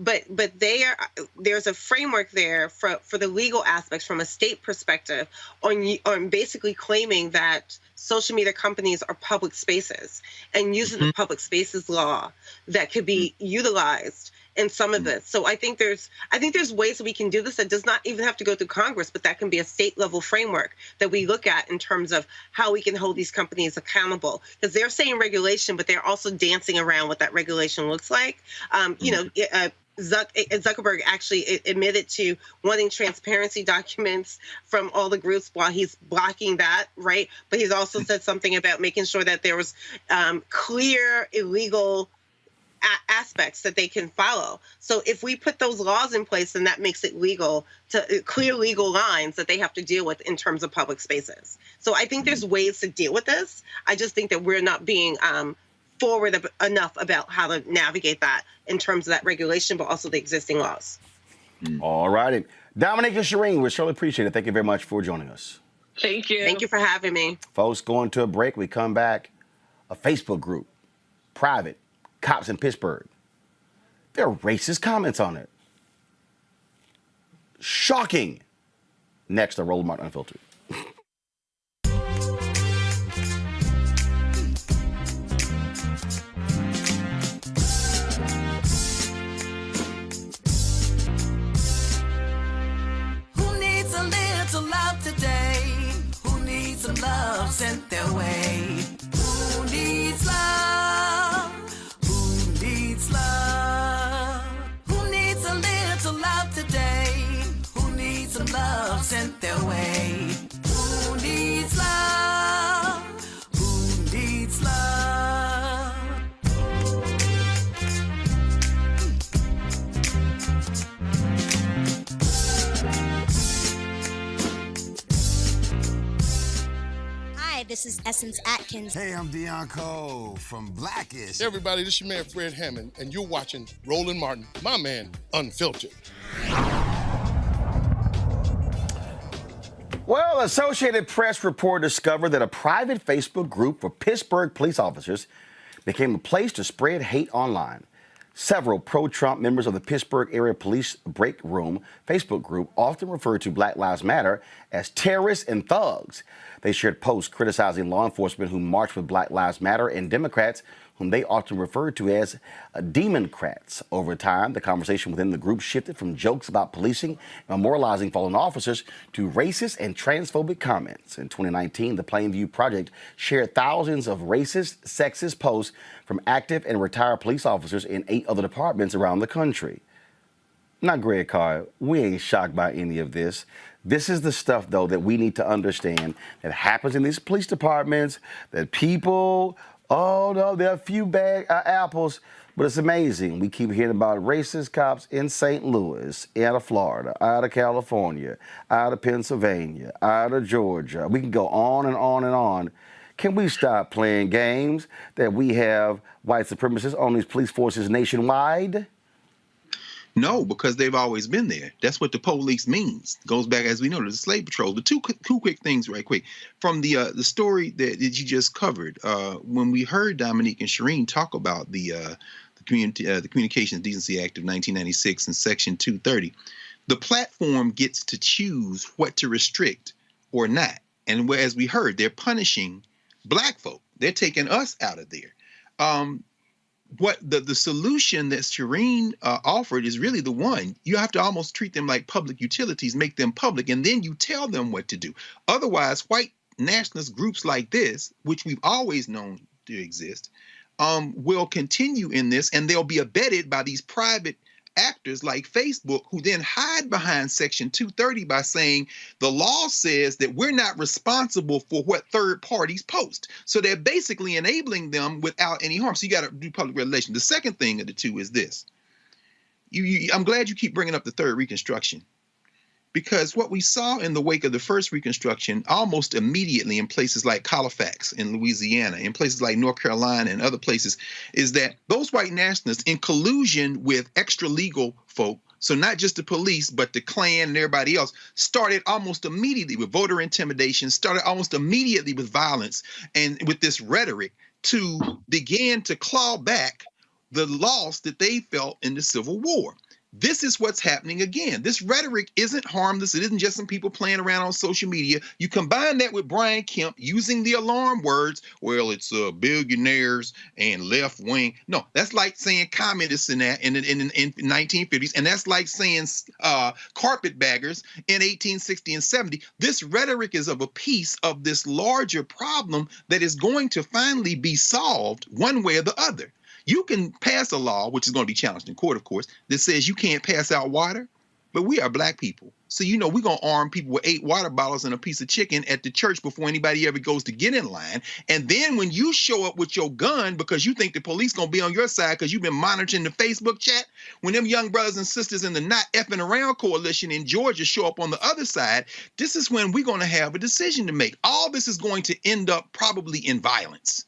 But there's a framework there for the legal aspects from a state perspective on basically claiming that social media companies are public spaces and using the public spaces law that could be utilized in some of this. So I think there's ways that we can do this that does not even have to go through Congress, but that can be a state level framework that we look at in terms of how we can hold these companies accountable. Because they're saying regulation, but they're also dancing around what that regulation looks like. Zuckerberg actually admitted to wanting transparency documents from all the groups while he's blocking that, right? But he's also said something about making sure that there was clear illegal aspects that they can follow. So if we put those laws in place, then that makes it legal to clear legal lines that they have to deal with in terms of public spaces. So I think there's ways to deal with this. I just think that we're not being forward enough about how to navigate that in terms of that regulation, but also the existing laws. All righty. Dominique and Shireen, we surely appreciate it. Thank you very much for joining us. Thank you. Thank you for having me. Folks, going to a break. We come back. A Facebook group, private, cops in Pittsburgh. There are racist comments on it. Shocking. Next, a Roland Martin Unfiltered. Some love sent their way. Who needs love? Who needs love? Who needs a little love today? Who needs some love sent their way? Who needs love? Who needs love? This is Essence Atkins. Hey, I'm Deion Cole from Blackish. Hey, everybody, this is your man, Fred Hammond, and you're watching Roland Martin, my man, Unfiltered. Well, Associated Press report discovered that a private Facebook group for Pittsburgh police officers became a place to spread hate online. Several pro-Trump members of the Pittsburgh Area Police Break Room Facebook group often refer to Black Lives Matter as terrorists and thugs. They shared posts criticizing law enforcement who marched with Black Lives Matter and Democrats whom they often refer to as Democrats. Over time, the conversation within the group shifted from jokes about policing and moralizing fallen officers to racist and transphobic comments. In 2019, the Plainview Project shared thousands of racist, sexist posts from active and retired police officers in 8 other departments around the country. Not Greg Carr. We ain't shocked by any of this. This is the stuff, though, that we need to understand that happens in these police departments, that people, oh, no, there are a few bad apples, but it's amazing. We keep hearing about racist cops in St. Louis, out of Florida, out of California, out of Pennsylvania, out of Georgia. We can go on and on and on. Can we stop playing games that we have white supremacists on these police forces nationwide? No, because they've always been there. That's what the police means. Goes back, as we know, to the slave patrol. The two quick things, right quick, from the story that you just covered. When we heard Dominique and Shireen talk about the Communications Decency Act of 1996 and Section 230, the platform gets to choose what to restrict or not. And as we heard, they're punishing black folk. They're taking us out of there. What the solution that Shireen offered is really the one. You have to almost treat them like public utilities, make them public, and then you tell them what to do. Otherwise, white nationalist groups like this, which we've always known to exist, will continue in this, and they'll be abetted by these private actors like Facebook, who then hide behind Section 230 by saying the law says that we're not responsible for what third parties post. So they're basically enabling them without any harm. So you got to do public relations. The second thing of the two is this. I'm glad you keep bringing up the third Reconstruction, because what we saw in the wake of the first Reconstruction almost immediately in places like Colfax in Louisiana, in places like North Carolina and other places, is that those white nationalists, in collusion with extra legal folk, so not just the police, but the Klan and everybody else, started almost immediately with voter intimidation, started almost immediately with violence and with this rhetoric to begin to claw back the loss that they felt in the Civil War. This is what's happening again. This rhetoric isn't harmless. It isn't just some people playing around on social media. You combine that with Brian Kemp using the alarm words, well, it's billionaires and left wing. No, that's like saying communists in that in 1950s. And that's like saying carpetbaggers in 1860 and 70. This rhetoric is of a piece of this larger problem that is going to finally be solved one way or the other. You can pass a law, which is going to be challenged in court, of course, that says you can't pass out water, but we are black people. So, we're going to arm people with 8 water bottles and a piece of chicken at the church before anybody ever goes to get in line. And then when you show up with your gun because you think the police going to be on your side because you've been monitoring the Facebook chat, when them young brothers and sisters in the Not Effing Around coalition in Georgia show up on the other side, this is when we're going to have a decision to make. All this is going to end up probably in violence,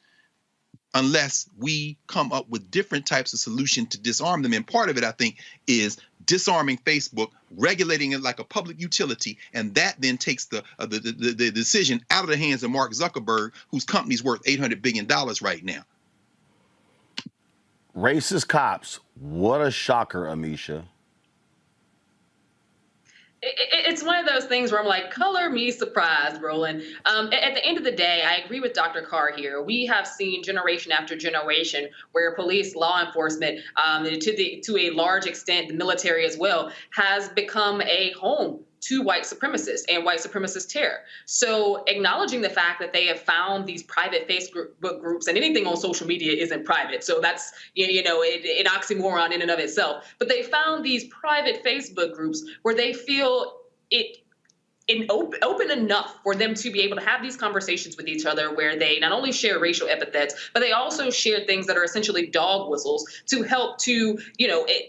unless we come up with different types of solution to disarm them. And part of it, I think, is disarming Facebook, regulating it like a public utility, and that then takes the decision out of the hands of Mark Zuckerberg, whose company's worth $800 billion right now. Racist cops. What a shocker, Amisha. It's one of those things where I'm like, color me surprised, Roland. At the end of the day, I agree with Dr. Carr here. We have seen generation after generation where police, law enforcement, to a large extent, the military as well, has become a home to white supremacists and white supremacist terror. So acknowledging the fact that they have found these private Facebook groups, and anything on social media isn't private. So that's, an oxymoron in and of itself. But they found these private Facebook groups where they feel open enough for them to be able to have these conversations with each other, where they not only share racial epithets, but they also share things that are essentially dog whistles to help to,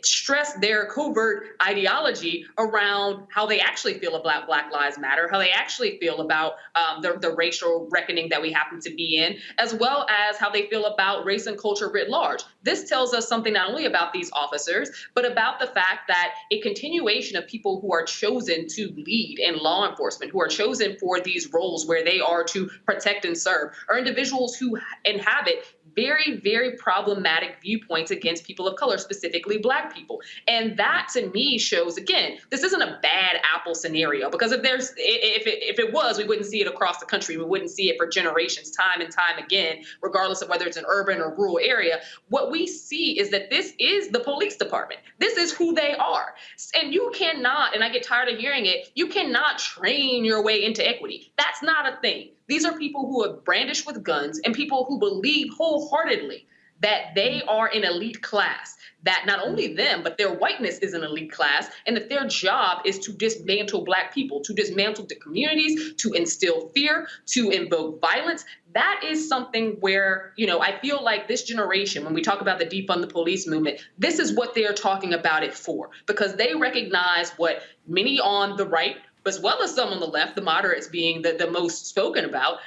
stress their covert ideology around how they actually feel about Black Lives Matter, how they actually feel about the racial reckoning that we happen to be in, as well as how they feel about race and culture writ large. This tells us something not only about these officers, but about the fact that a continuation of people who are chosen to lead in law enforcement, who are chosen for these roles where they are to protect and serve, are individuals who inhabit very, very problematic viewpoints against people of color, specifically Black people. And that, to me, shows, again, this isn't a bad apple scenario, because if it was, we wouldn't see it across the country. We wouldn't see it for generations, time and time again, regardless of whether it's an urban or rural area. What we see is that this is the police department. This is who they are. And you cannot, and I get tired of hearing it, you cannot train your way into equity. That's not a thing. These are people who are brandished with guns and people who believe wholeheartedly that they are an elite class, that not only them, but their whiteness is an elite class, and that their job is to dismantle Black people, to dismantle the communities, to instill fear, to invoke violence. That is something where, I feel like this generation, when we talk about the defund the police movement, this is what they're talking about it for, because they recognize what many on the right, as well as some on the left, the moderates being the most spoken about,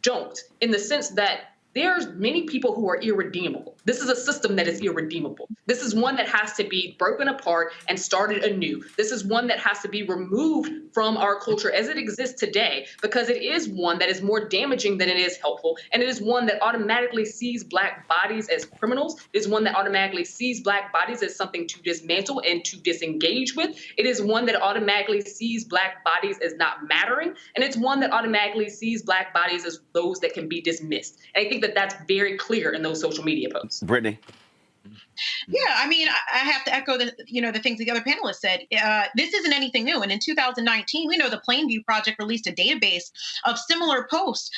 don't, in the sense that there's many people who are irredeemable. This is a system that is irredeemable. This is one that has to be broken apart and started anew. This is one that has to be removed from our culture as it exists today, because it is one that is more damaging than it is helpful. And it is one that automatically sees Black bodies as criminals. It is one that automatically sees Black bodies as something to dismantle and to disengage with. It is one that automatically sees Black bodies as not mattering. And it's one that automatically sees Black bodies as those that can be dismissed. And I think that that's very clear in those social media posts. Brittany? Yeah, I mean, I have to echo the things the other panelists said. This isn't anything new. And in 2019, we know the Plainview Project released a database of similar posts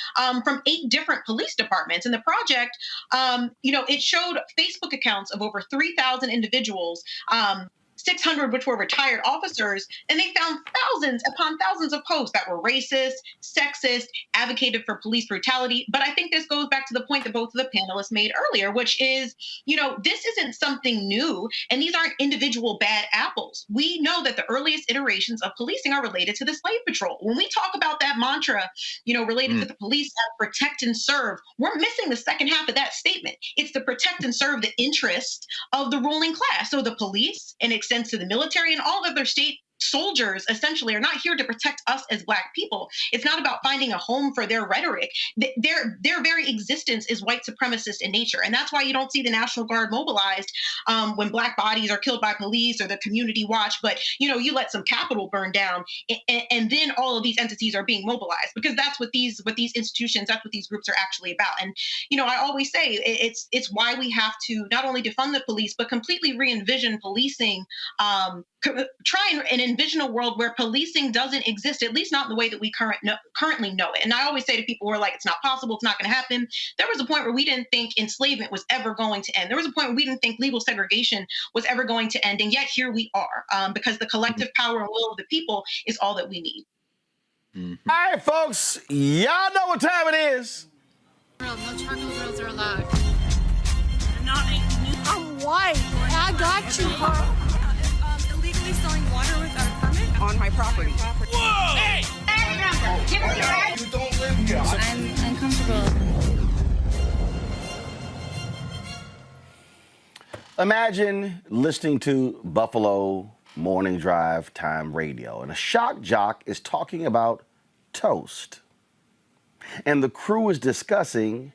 from 8 different police departments. And the project, it showed Facebook accounts of over 3,000 individuals, 600 which were retired officers, and they found thousands upon thousands of posts that were racist, sexist, advocated for police brutality. But I think this goes back to the point that both of the panelists made earlier, which is, this isn't something new, and these aren't individual bad apples. We know that the earliest iterations of policing are related to the slave patrol. When we talk about that mantra, related to the police that protect and serve, we're missing the second half of that statement. It's to protect and serve the interest of the ruling class. So the police, and extends to the military and all other state soldiers, essentially, are not here to protect us as Black people. It's not about finding a home for their rhetoric. Their very existence is white supremacist in nature. And that's why you don't see the National Guard mobilized when Black bodies are killed by police, or the community watch, but you let some Capitol burn down, and then all of these entities are being mobilized, because that's what these institutions, that's what these groups are actually about. And I always say it's why we have to not only defund the police, but completely re-envision policing, try and envision a world where policing doesn't exist, at least not in the way that we currently know it. And I always say to people who are like, it's not possible, it's not going to happen. There was a point where we didn't think enslavement was ever going to end. There was a point where we didn't think legal segregation was ever going to end. And yet here we are, because the collective power and will of the people is all that we need. Mm-hmm. All right, folks, y'all know what time it is. No charcoal grills are allowed. I'm white. I got you, huh? Illegally selling water without permit on my property. Whoa! Hey! Give me your ID. You don't live here. I'm uncomfortable. Imagine listening to Buffalo Morning Drive Time Radio, and a shock jock is talking about toast. And the crew is discussing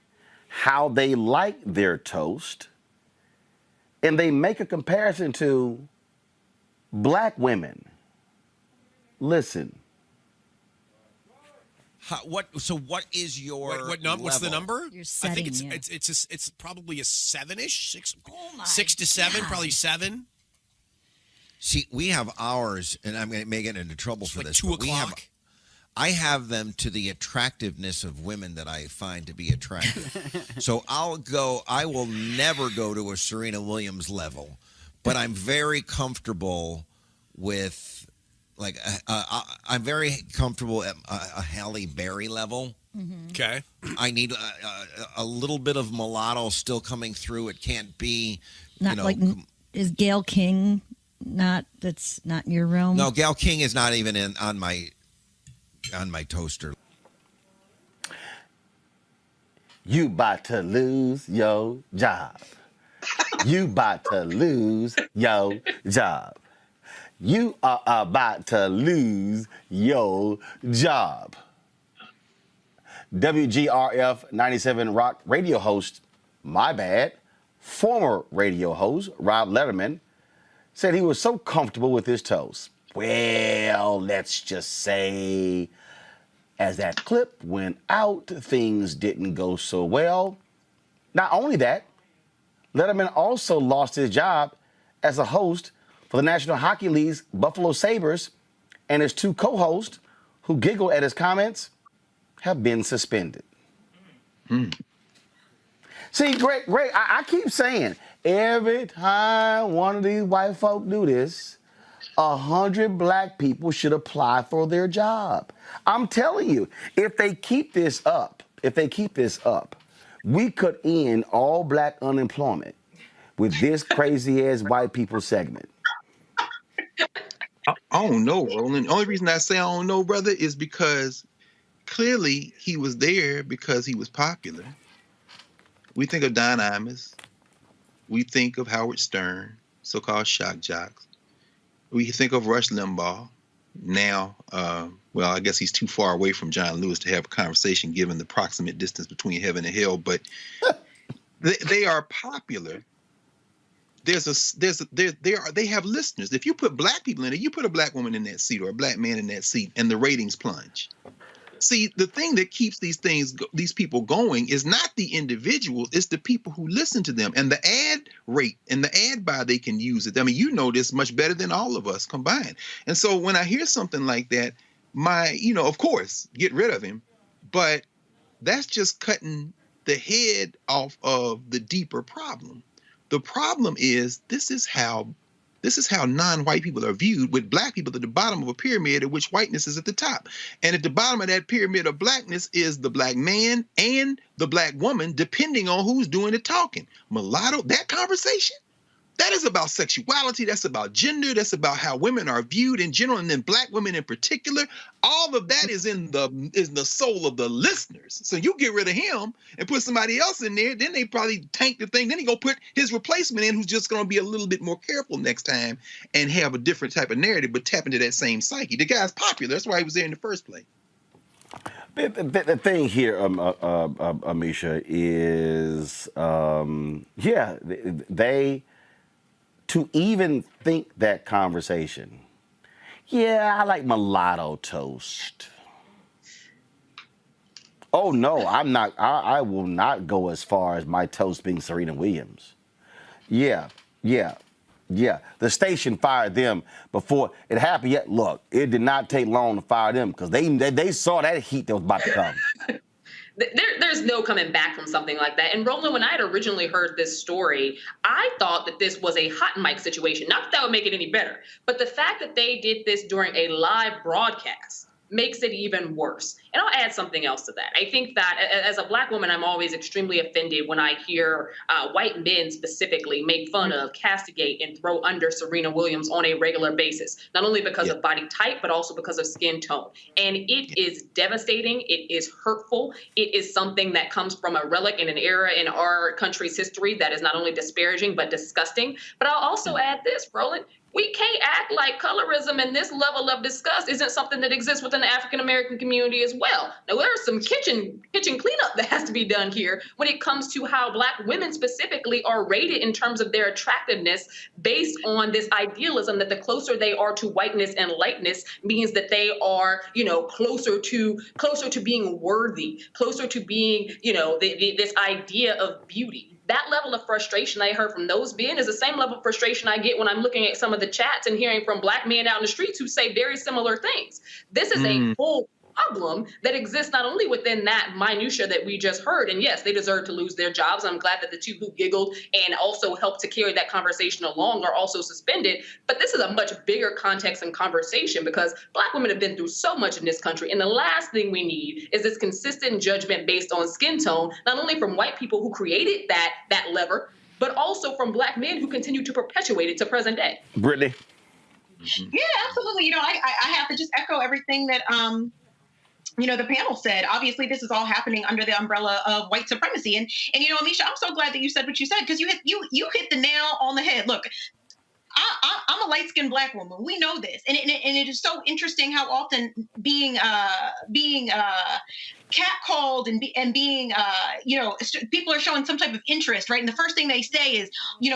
how they like their toast, and they make a comparison to Black women. Listen. What is your what's the number? I think it's probably a 7-ish, 6 to 7, probably 7. See, we have ours, and I'm going to get into trouble for like this. 2 o'clock. I have them to the attractiveness of women that I find to be attractive. So I will never go to a Serena Williams level, but I'm very comfortable with, like, I'm very comfortable at a Halle Berry level. Mm-hmm. Okay. I need a little bit of mulatto still coming through. It can't be, not like, is Gayle King that's not in your realm? No, Gayle King is not even on my toaster. You about to lose your job. You about to lose your job. You are about to lose your job. WGRF 97 Rock radio host, former radio host Rob Letterman, said he was so comfortable with his toast. Well, let's just say as that clip went out, things didn't go so well. Not only that, Letterman also lost his job as a host for the National Hockey League's Buffalo Sabres, and his 2 co-hosts, who giggle at his comments, have been suspended. See, Greg, I keep saying, every time one of these white folk do this, 100 black people should apply for their job. I'm telling you, if they keep this up, we could end all black unemployment with this crazy ass white people segment. I don't know, Roland. The only reason I say I don't know, brother, is because clearly he was there because he was popular. We think of Don Imus. We think of Howard Stern, so-called shock jocks. We think of Rush Limbaugh. Now, well, I guess he's too far away from John Lewis to have a conversation given the proximate distance between heaven and hell, but they are popular. They have listeners. If you put black people in it, you put a black woman in that seat or a black man in that seat, and the ratings plunge. See, the thing that keeps these people going is not the individuals, it's the people who listen to them and the ad rate and the ad buy they can use it. I mean, you know this much better than all of us combined. And so when I hear something like that, of course, get rid of him, but that's just cutting the head off of the deeper problem. The problem is this is how non-white people are viewed, with black people at the bottom of a pyramid at which whiteness is at the top. And at the bottom of that pyramid of blackness is the black man and the black woman, depending on who's doing the talking. Mulatto, that conversation, that is about sexuality, that's about gender, that's about how women are viewed in general, and then black women in particular. All of that is in the soul of the listeners. So you get rid of him and put somebody else in there, then they probably tank the thing. Then he go put his replacement in, who's just going to be a little bit more careful next time and have a different type of narrative, but tap into that same psyche. The guy's popular. That's why he was there in the first place. The thing here, Amisha, is, they, to even think that conversation, I like mulatto toast. Oh, no, I'm not. I will not go as far as my toast being Serena Williams. Yeah. The station fired them before it happened yet. Look, it did not take long to fire them because they saw that heat that was about to come. There's no coming back from something like that. And Roland, when I had originally heard this story, I thought that this was a hot mic situation. Not that that would make it any better, but the fact that they did this during a live broadcast makes it even worse. And I'll add something else to that. I think that as a black woman, I'm always extremely offended when I hear white men specifically make fun of, castigate, and throw under Serena Williams on a regular basis, not only because of body type, but also because of skin tone. And it is devastating. It is hurtful. It is something that comes from a relic in an era in our country's history that is not only disparaging, but disgusting. But I'll also add this, Roland. We can't act like colorism and this level of disgust isn't something that exists within the African-American community as well. Now, there's some kitchen cleanup that has to be done here when it comes to how black women specifically are rated in terms of their attractiveness based on this idealism that the closer they are to whiteness and lightness means that they are, closer to being worthy, closer to being, this idea of beauty. That level of frustration I heard from those men is the same level of frustration I get when I'm looking at some of the chats and hearing from black men out in the streets who say very similar things. This is a whole problem that exists not only within that minutia that we just heard, and yes, they deserve to lose their jobs. I'm glad that the two who giggled and also helped to carry that conversation along are also suspended. But this is a much bigger context and conversation because black women have been through so much in this country. And the last thing we need is this consistent judgment based on skin tone, not only from white people who created that lever, but also from black men who continue to perpetuate it to present day. Brittany? Yeah, absolutely. I have to just echo everything that the panel said. Obviously, this is all happening under the umbrella of white supremacy. And Amisha, I'm so glad that you said what you said, because you hit the nail on the head. Look, I'm a light-skinned black woman. We know this, and it is so interesting how often being catcalled and being people are showing some type of interest, right? And the first thing they say is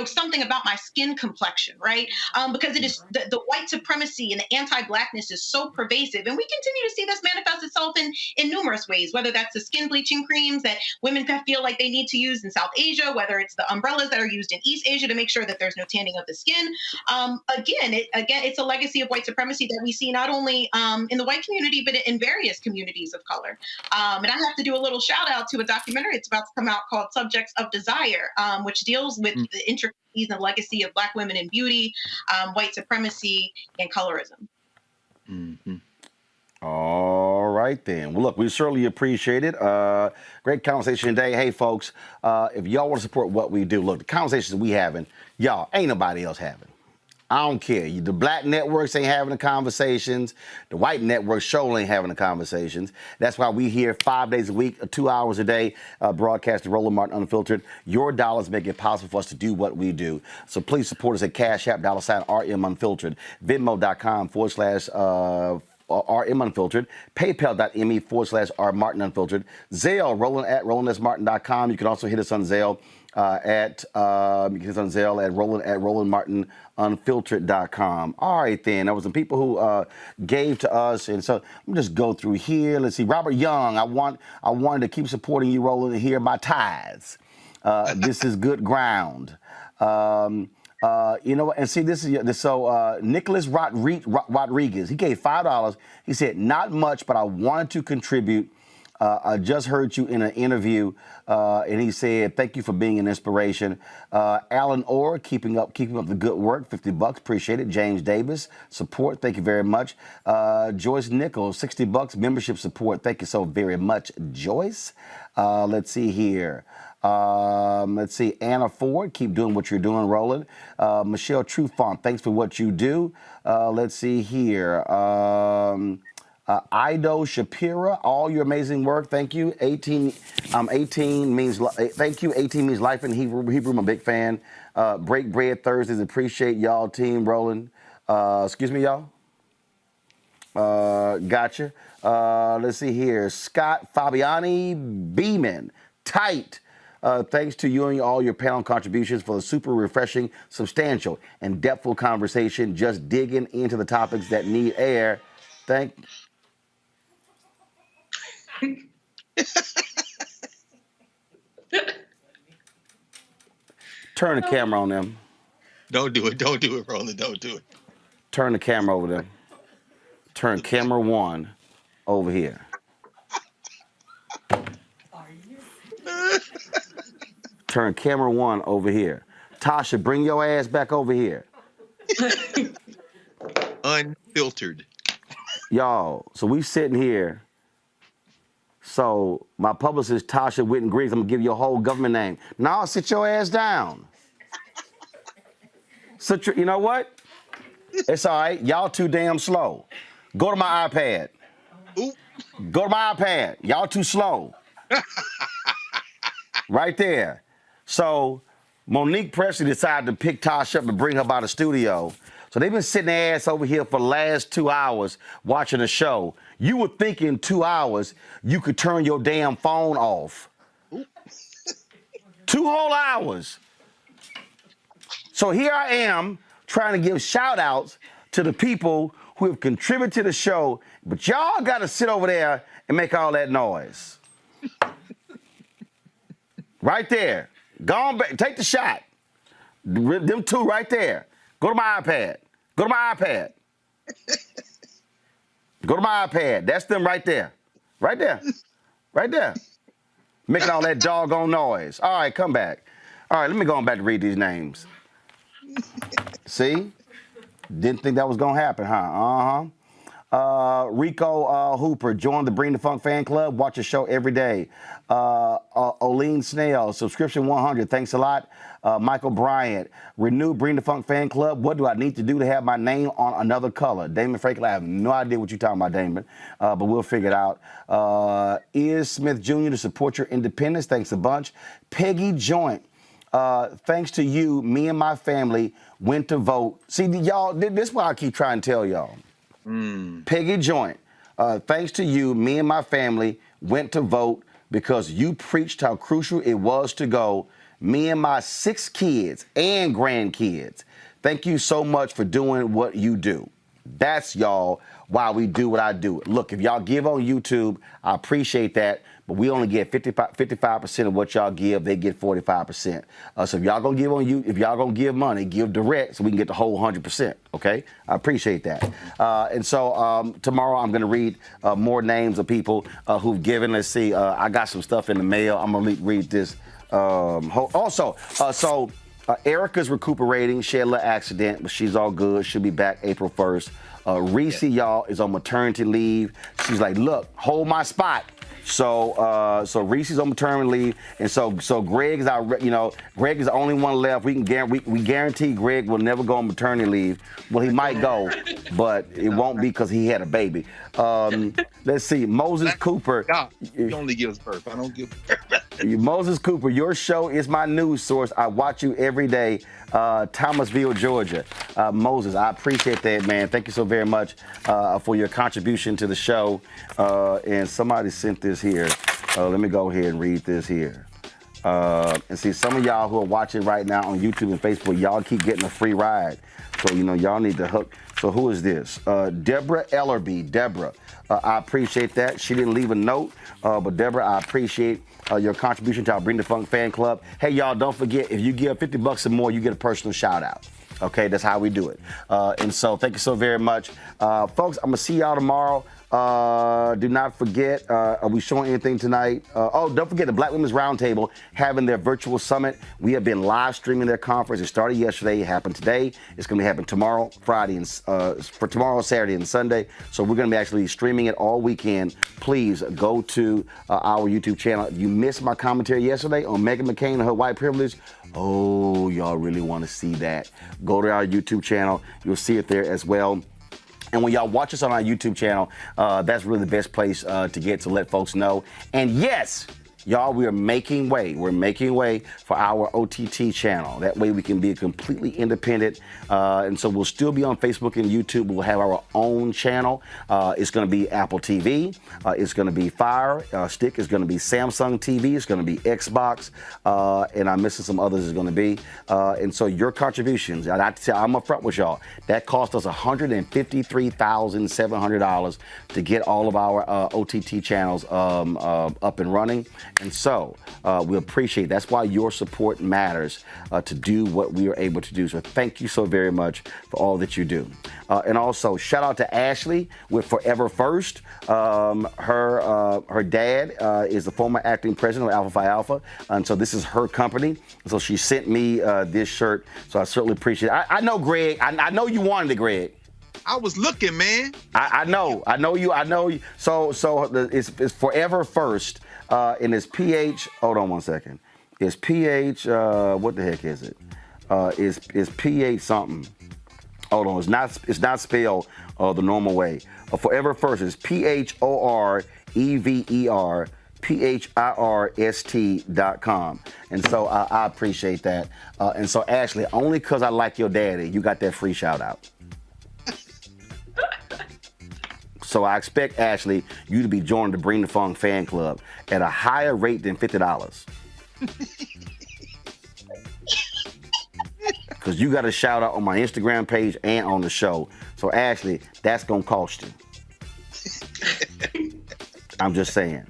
something about my skin complexion, right? Because it is the white supremacy and the anti-blackness is so pervasive, and we continue to see this manifest itself in numerous ways. Whether that's the skin bleaching creams that women feel like they need to use in South Asia, whether it's the umbrellas that are used in East Asia to make sure that there's no tanning of the skin. It's a legacy of white supremacy that we see not only in the white community but in various communities of color. And I have to do a little shout out to a documentary that's about to come out called Subjects of Desire, which deals with the intricacies and legacy of Black women in beauty, white supremacy, and colorism. All right, then. Well, look, we certainly appreciate it. Great conversation today. Hey, folks, if y'all want to support what we do, look, the conversations we having, y'all, ain't nobody else having. I don't care. The black networks ain't having the conversations. The white networks surely ain't having the conversations. That's why we here 5 days a week, 2 hours a day, broadcasting Roland Martin Unfiltered. Your dollars make it possible for us to do what we do. So please support us at Cash App, $RM Unfiltered, Venmo.com/RM Unfiltered, PayPal.me/R Martin Unfiltered, Zelle, Roland@RolandSMartin.com. You can also hit us on Zelle at RolandMartinUnfiltered.com. All right, then. There was some people who gave to us, and so let me just go through here. Let's see. Robert Young, I wanted to keep supporting you, Roland, and hear my tithes. This is good ground. And see, this is so Nicholas Rodriguez. He gave $5. He said, not much, but I wanted to contribute. I just heard you in an interview, and he said, thank you for being an inspiration. Alan Orr, keeping up the good work, $50, appreciate it. James Davis, support, thank you very much. Joyce Nichols, $60, membership support, thank you so very much, Joyce. Let's see here. Let's see, Anna Ford, keep doing what you're doing, Roland. Michelle Trufant, thanks for what you do. Let's see here. Ido Shapira, all your amazing work. Thank you. 18 means thank you. 18 means life in Hebrew. I'm a big fan. Break Bread Thursdays. Appreciate y'all, team Roland. Excuse me, y'all. Gotcha. Let's see here. Scott Fabiani Beeman. Tight. Thanks to you and all your panel contributions for the super refreshing, substantial, and depthful conversation. Just digging into the topics that need air. Turn the camera on them. Don't do it. Don't do it, Roland. Don't do it. Turn the camera over there. Turn camera 1 over here. Turn camera 1 over here. Tasha, bring your ass back over here. Unfiltered. Y'all, so we sitting here. So my publicist, Tasha Whitten Griggs, I'm going to give you a whole government name. Now sit your ass down. You know what? It's all right. Y'all too damn slow. Go to my iPad. Ooh. Go to my iPad. Y'all too slow. Right there. So Monique Presley decided to pick Tasha up and bring her by the studio. So they've been sitting their ass over here for the last 2 hours watching a show. You would think in 2 hours you could turn your damn phone off. 2 whole hours. So here I am trying to give shout outs to the people who have contributed to the show, but y'all got to sit over there and make all that noise. Right there. Go on back. Take the shot. Them two right there. Go to my iPad. Go to my iPad. Go to my iPad. That's them right there. Right there. Right there. Making all that doggone noise. All right, come back. All right, let me go on back to read these names. See? Didn't think that was going to happen, huh? Rico Hooper, join the Bring the Funk fan club. Watch the show every day. Oline Snail, subscription 100. Thanks a lot. Michael Bryant, renew Bring the Funk fan club. What do I need to do to have my name on another color? Damon Franklin, I have no idea what you're talking about, Damon, but we'll figure it out. Is Smith Jr. to support your independence? Thanks a bunch. Peggy Joint, thanks to you, me and my family went to vote. See, y'all, this is what I keep trying to tell y'all. Peggy Joint, thanks to you, me and my family went to vote because you preached how crucial it was to go. Me and my 6 kids and grandkids. Thank you so much for doing what you do. That's, y'all, why we do what I do. Look, if y'all give on YouTube, I appreciate that. but we only get 55% of what y'all give. They get 45%. So if y'all gonna give if y'all gonna give money, give direct so we can get the whole 100%. Okay, I appreciate that. And so tomorrow I'm gonna read more names of people who've given. Let's see. I got some stuff in the mail. I'm gonna read this. Erica's recuperating. She had a little accident, but she's all good. She'll be back April 1st. Reese, y'all, is on maternity leave. She's like, look, hold my spot. So Reese is on maternity leave, and so Greg is Greg is the only one left. We guarantee Greg will never go on maternity leave. Well, he might go, but it won't be because he had a baby. Let's see, Moses Cooper. He only gives birth. I don't give birth. Moses Cooper, your show is my news source. I watch you every day. Thomasville, Georgia. Moses, I appreciate that, man. Thank you so very much for your contribution to the show. And somebody sent this here. Let me go ahead and read this here. And see, some of y'all who are watching right now on YouTube and Facebook, y'all keep getting a free ride. So, y'all need to hook. So who is this? Deborah Ellerby. Deborah, I appreciate that. She didn't leave a note, but Deborah, I appreciate your contribution to our Bring the Funk fan club. Hey, y'all, don't forget, if you give $50 or more, you get a personal shout out. Okay, that's how we do it. And so thank you so very much. Folks, I'm going to see y'all tomorrow. Do not forget, are we showing anything tonight? Don't forget the Black Women's Roundtable having their virtual summit. We have been live streaming their conference. It started yesterday. It happened today. It's going to happen tomorrow, for tomorrow, Saturday, and Sunday. So we're going to be actually streaming it all weekend. Please go to our YouTube channel. If you missed my commentary yesterday on Meghan McCain and her white privilege, y'all really want to see that, go to our YouTube channel. You'll see it there as well. And when y'all watch us on our YouTube channel, that's really the best place to get to let folks know. And yes, y'all, we are making way. We're making way for our OTT channel. That way we can be completely independent. And so we'll still be on Facebook and YouTube. We'll have our own channel. It's going to be Apple TV. It's going to be Fire Stick. It's going to be Samsung TV. It's going to be Xbox. And I'm missing some others. It's going to be. And so your contributions, I'm up front with y'all. That cost us $153,700 to get all of our OTT channels up and running. And so we appreciate it. That's why your support matters to do what we are able to do. So thank you so very much for all that you do. And also shout out to Ashley with Forever First. Her dad is the former acting president of Alpha Phi Alpha. And so this is her company. So she sent me this shirt. So I certainly appreciate it. I know, Greg. I know you wanted it, Greg. I was looking, man. I know you. So it's Forever First. And it's PH. Hold on one second. It's PH. What the heck is it? It's PH something. Hold on. It's not spelled the normal way. Forever First is PHOREVER.PHIRST.com. And so I appreciate that. And so Ashley, only because I like your daddy, you got that free shout out. So I expect, Ashley, you to be joining the Bring the Funk fan club at a higher rate than $50. Because you got a shout out on my Instagram page and on the show. So, Ashley, that's going to cost you. I'm just saying.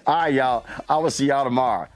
All right, y'all. I will see y'all tomorrow.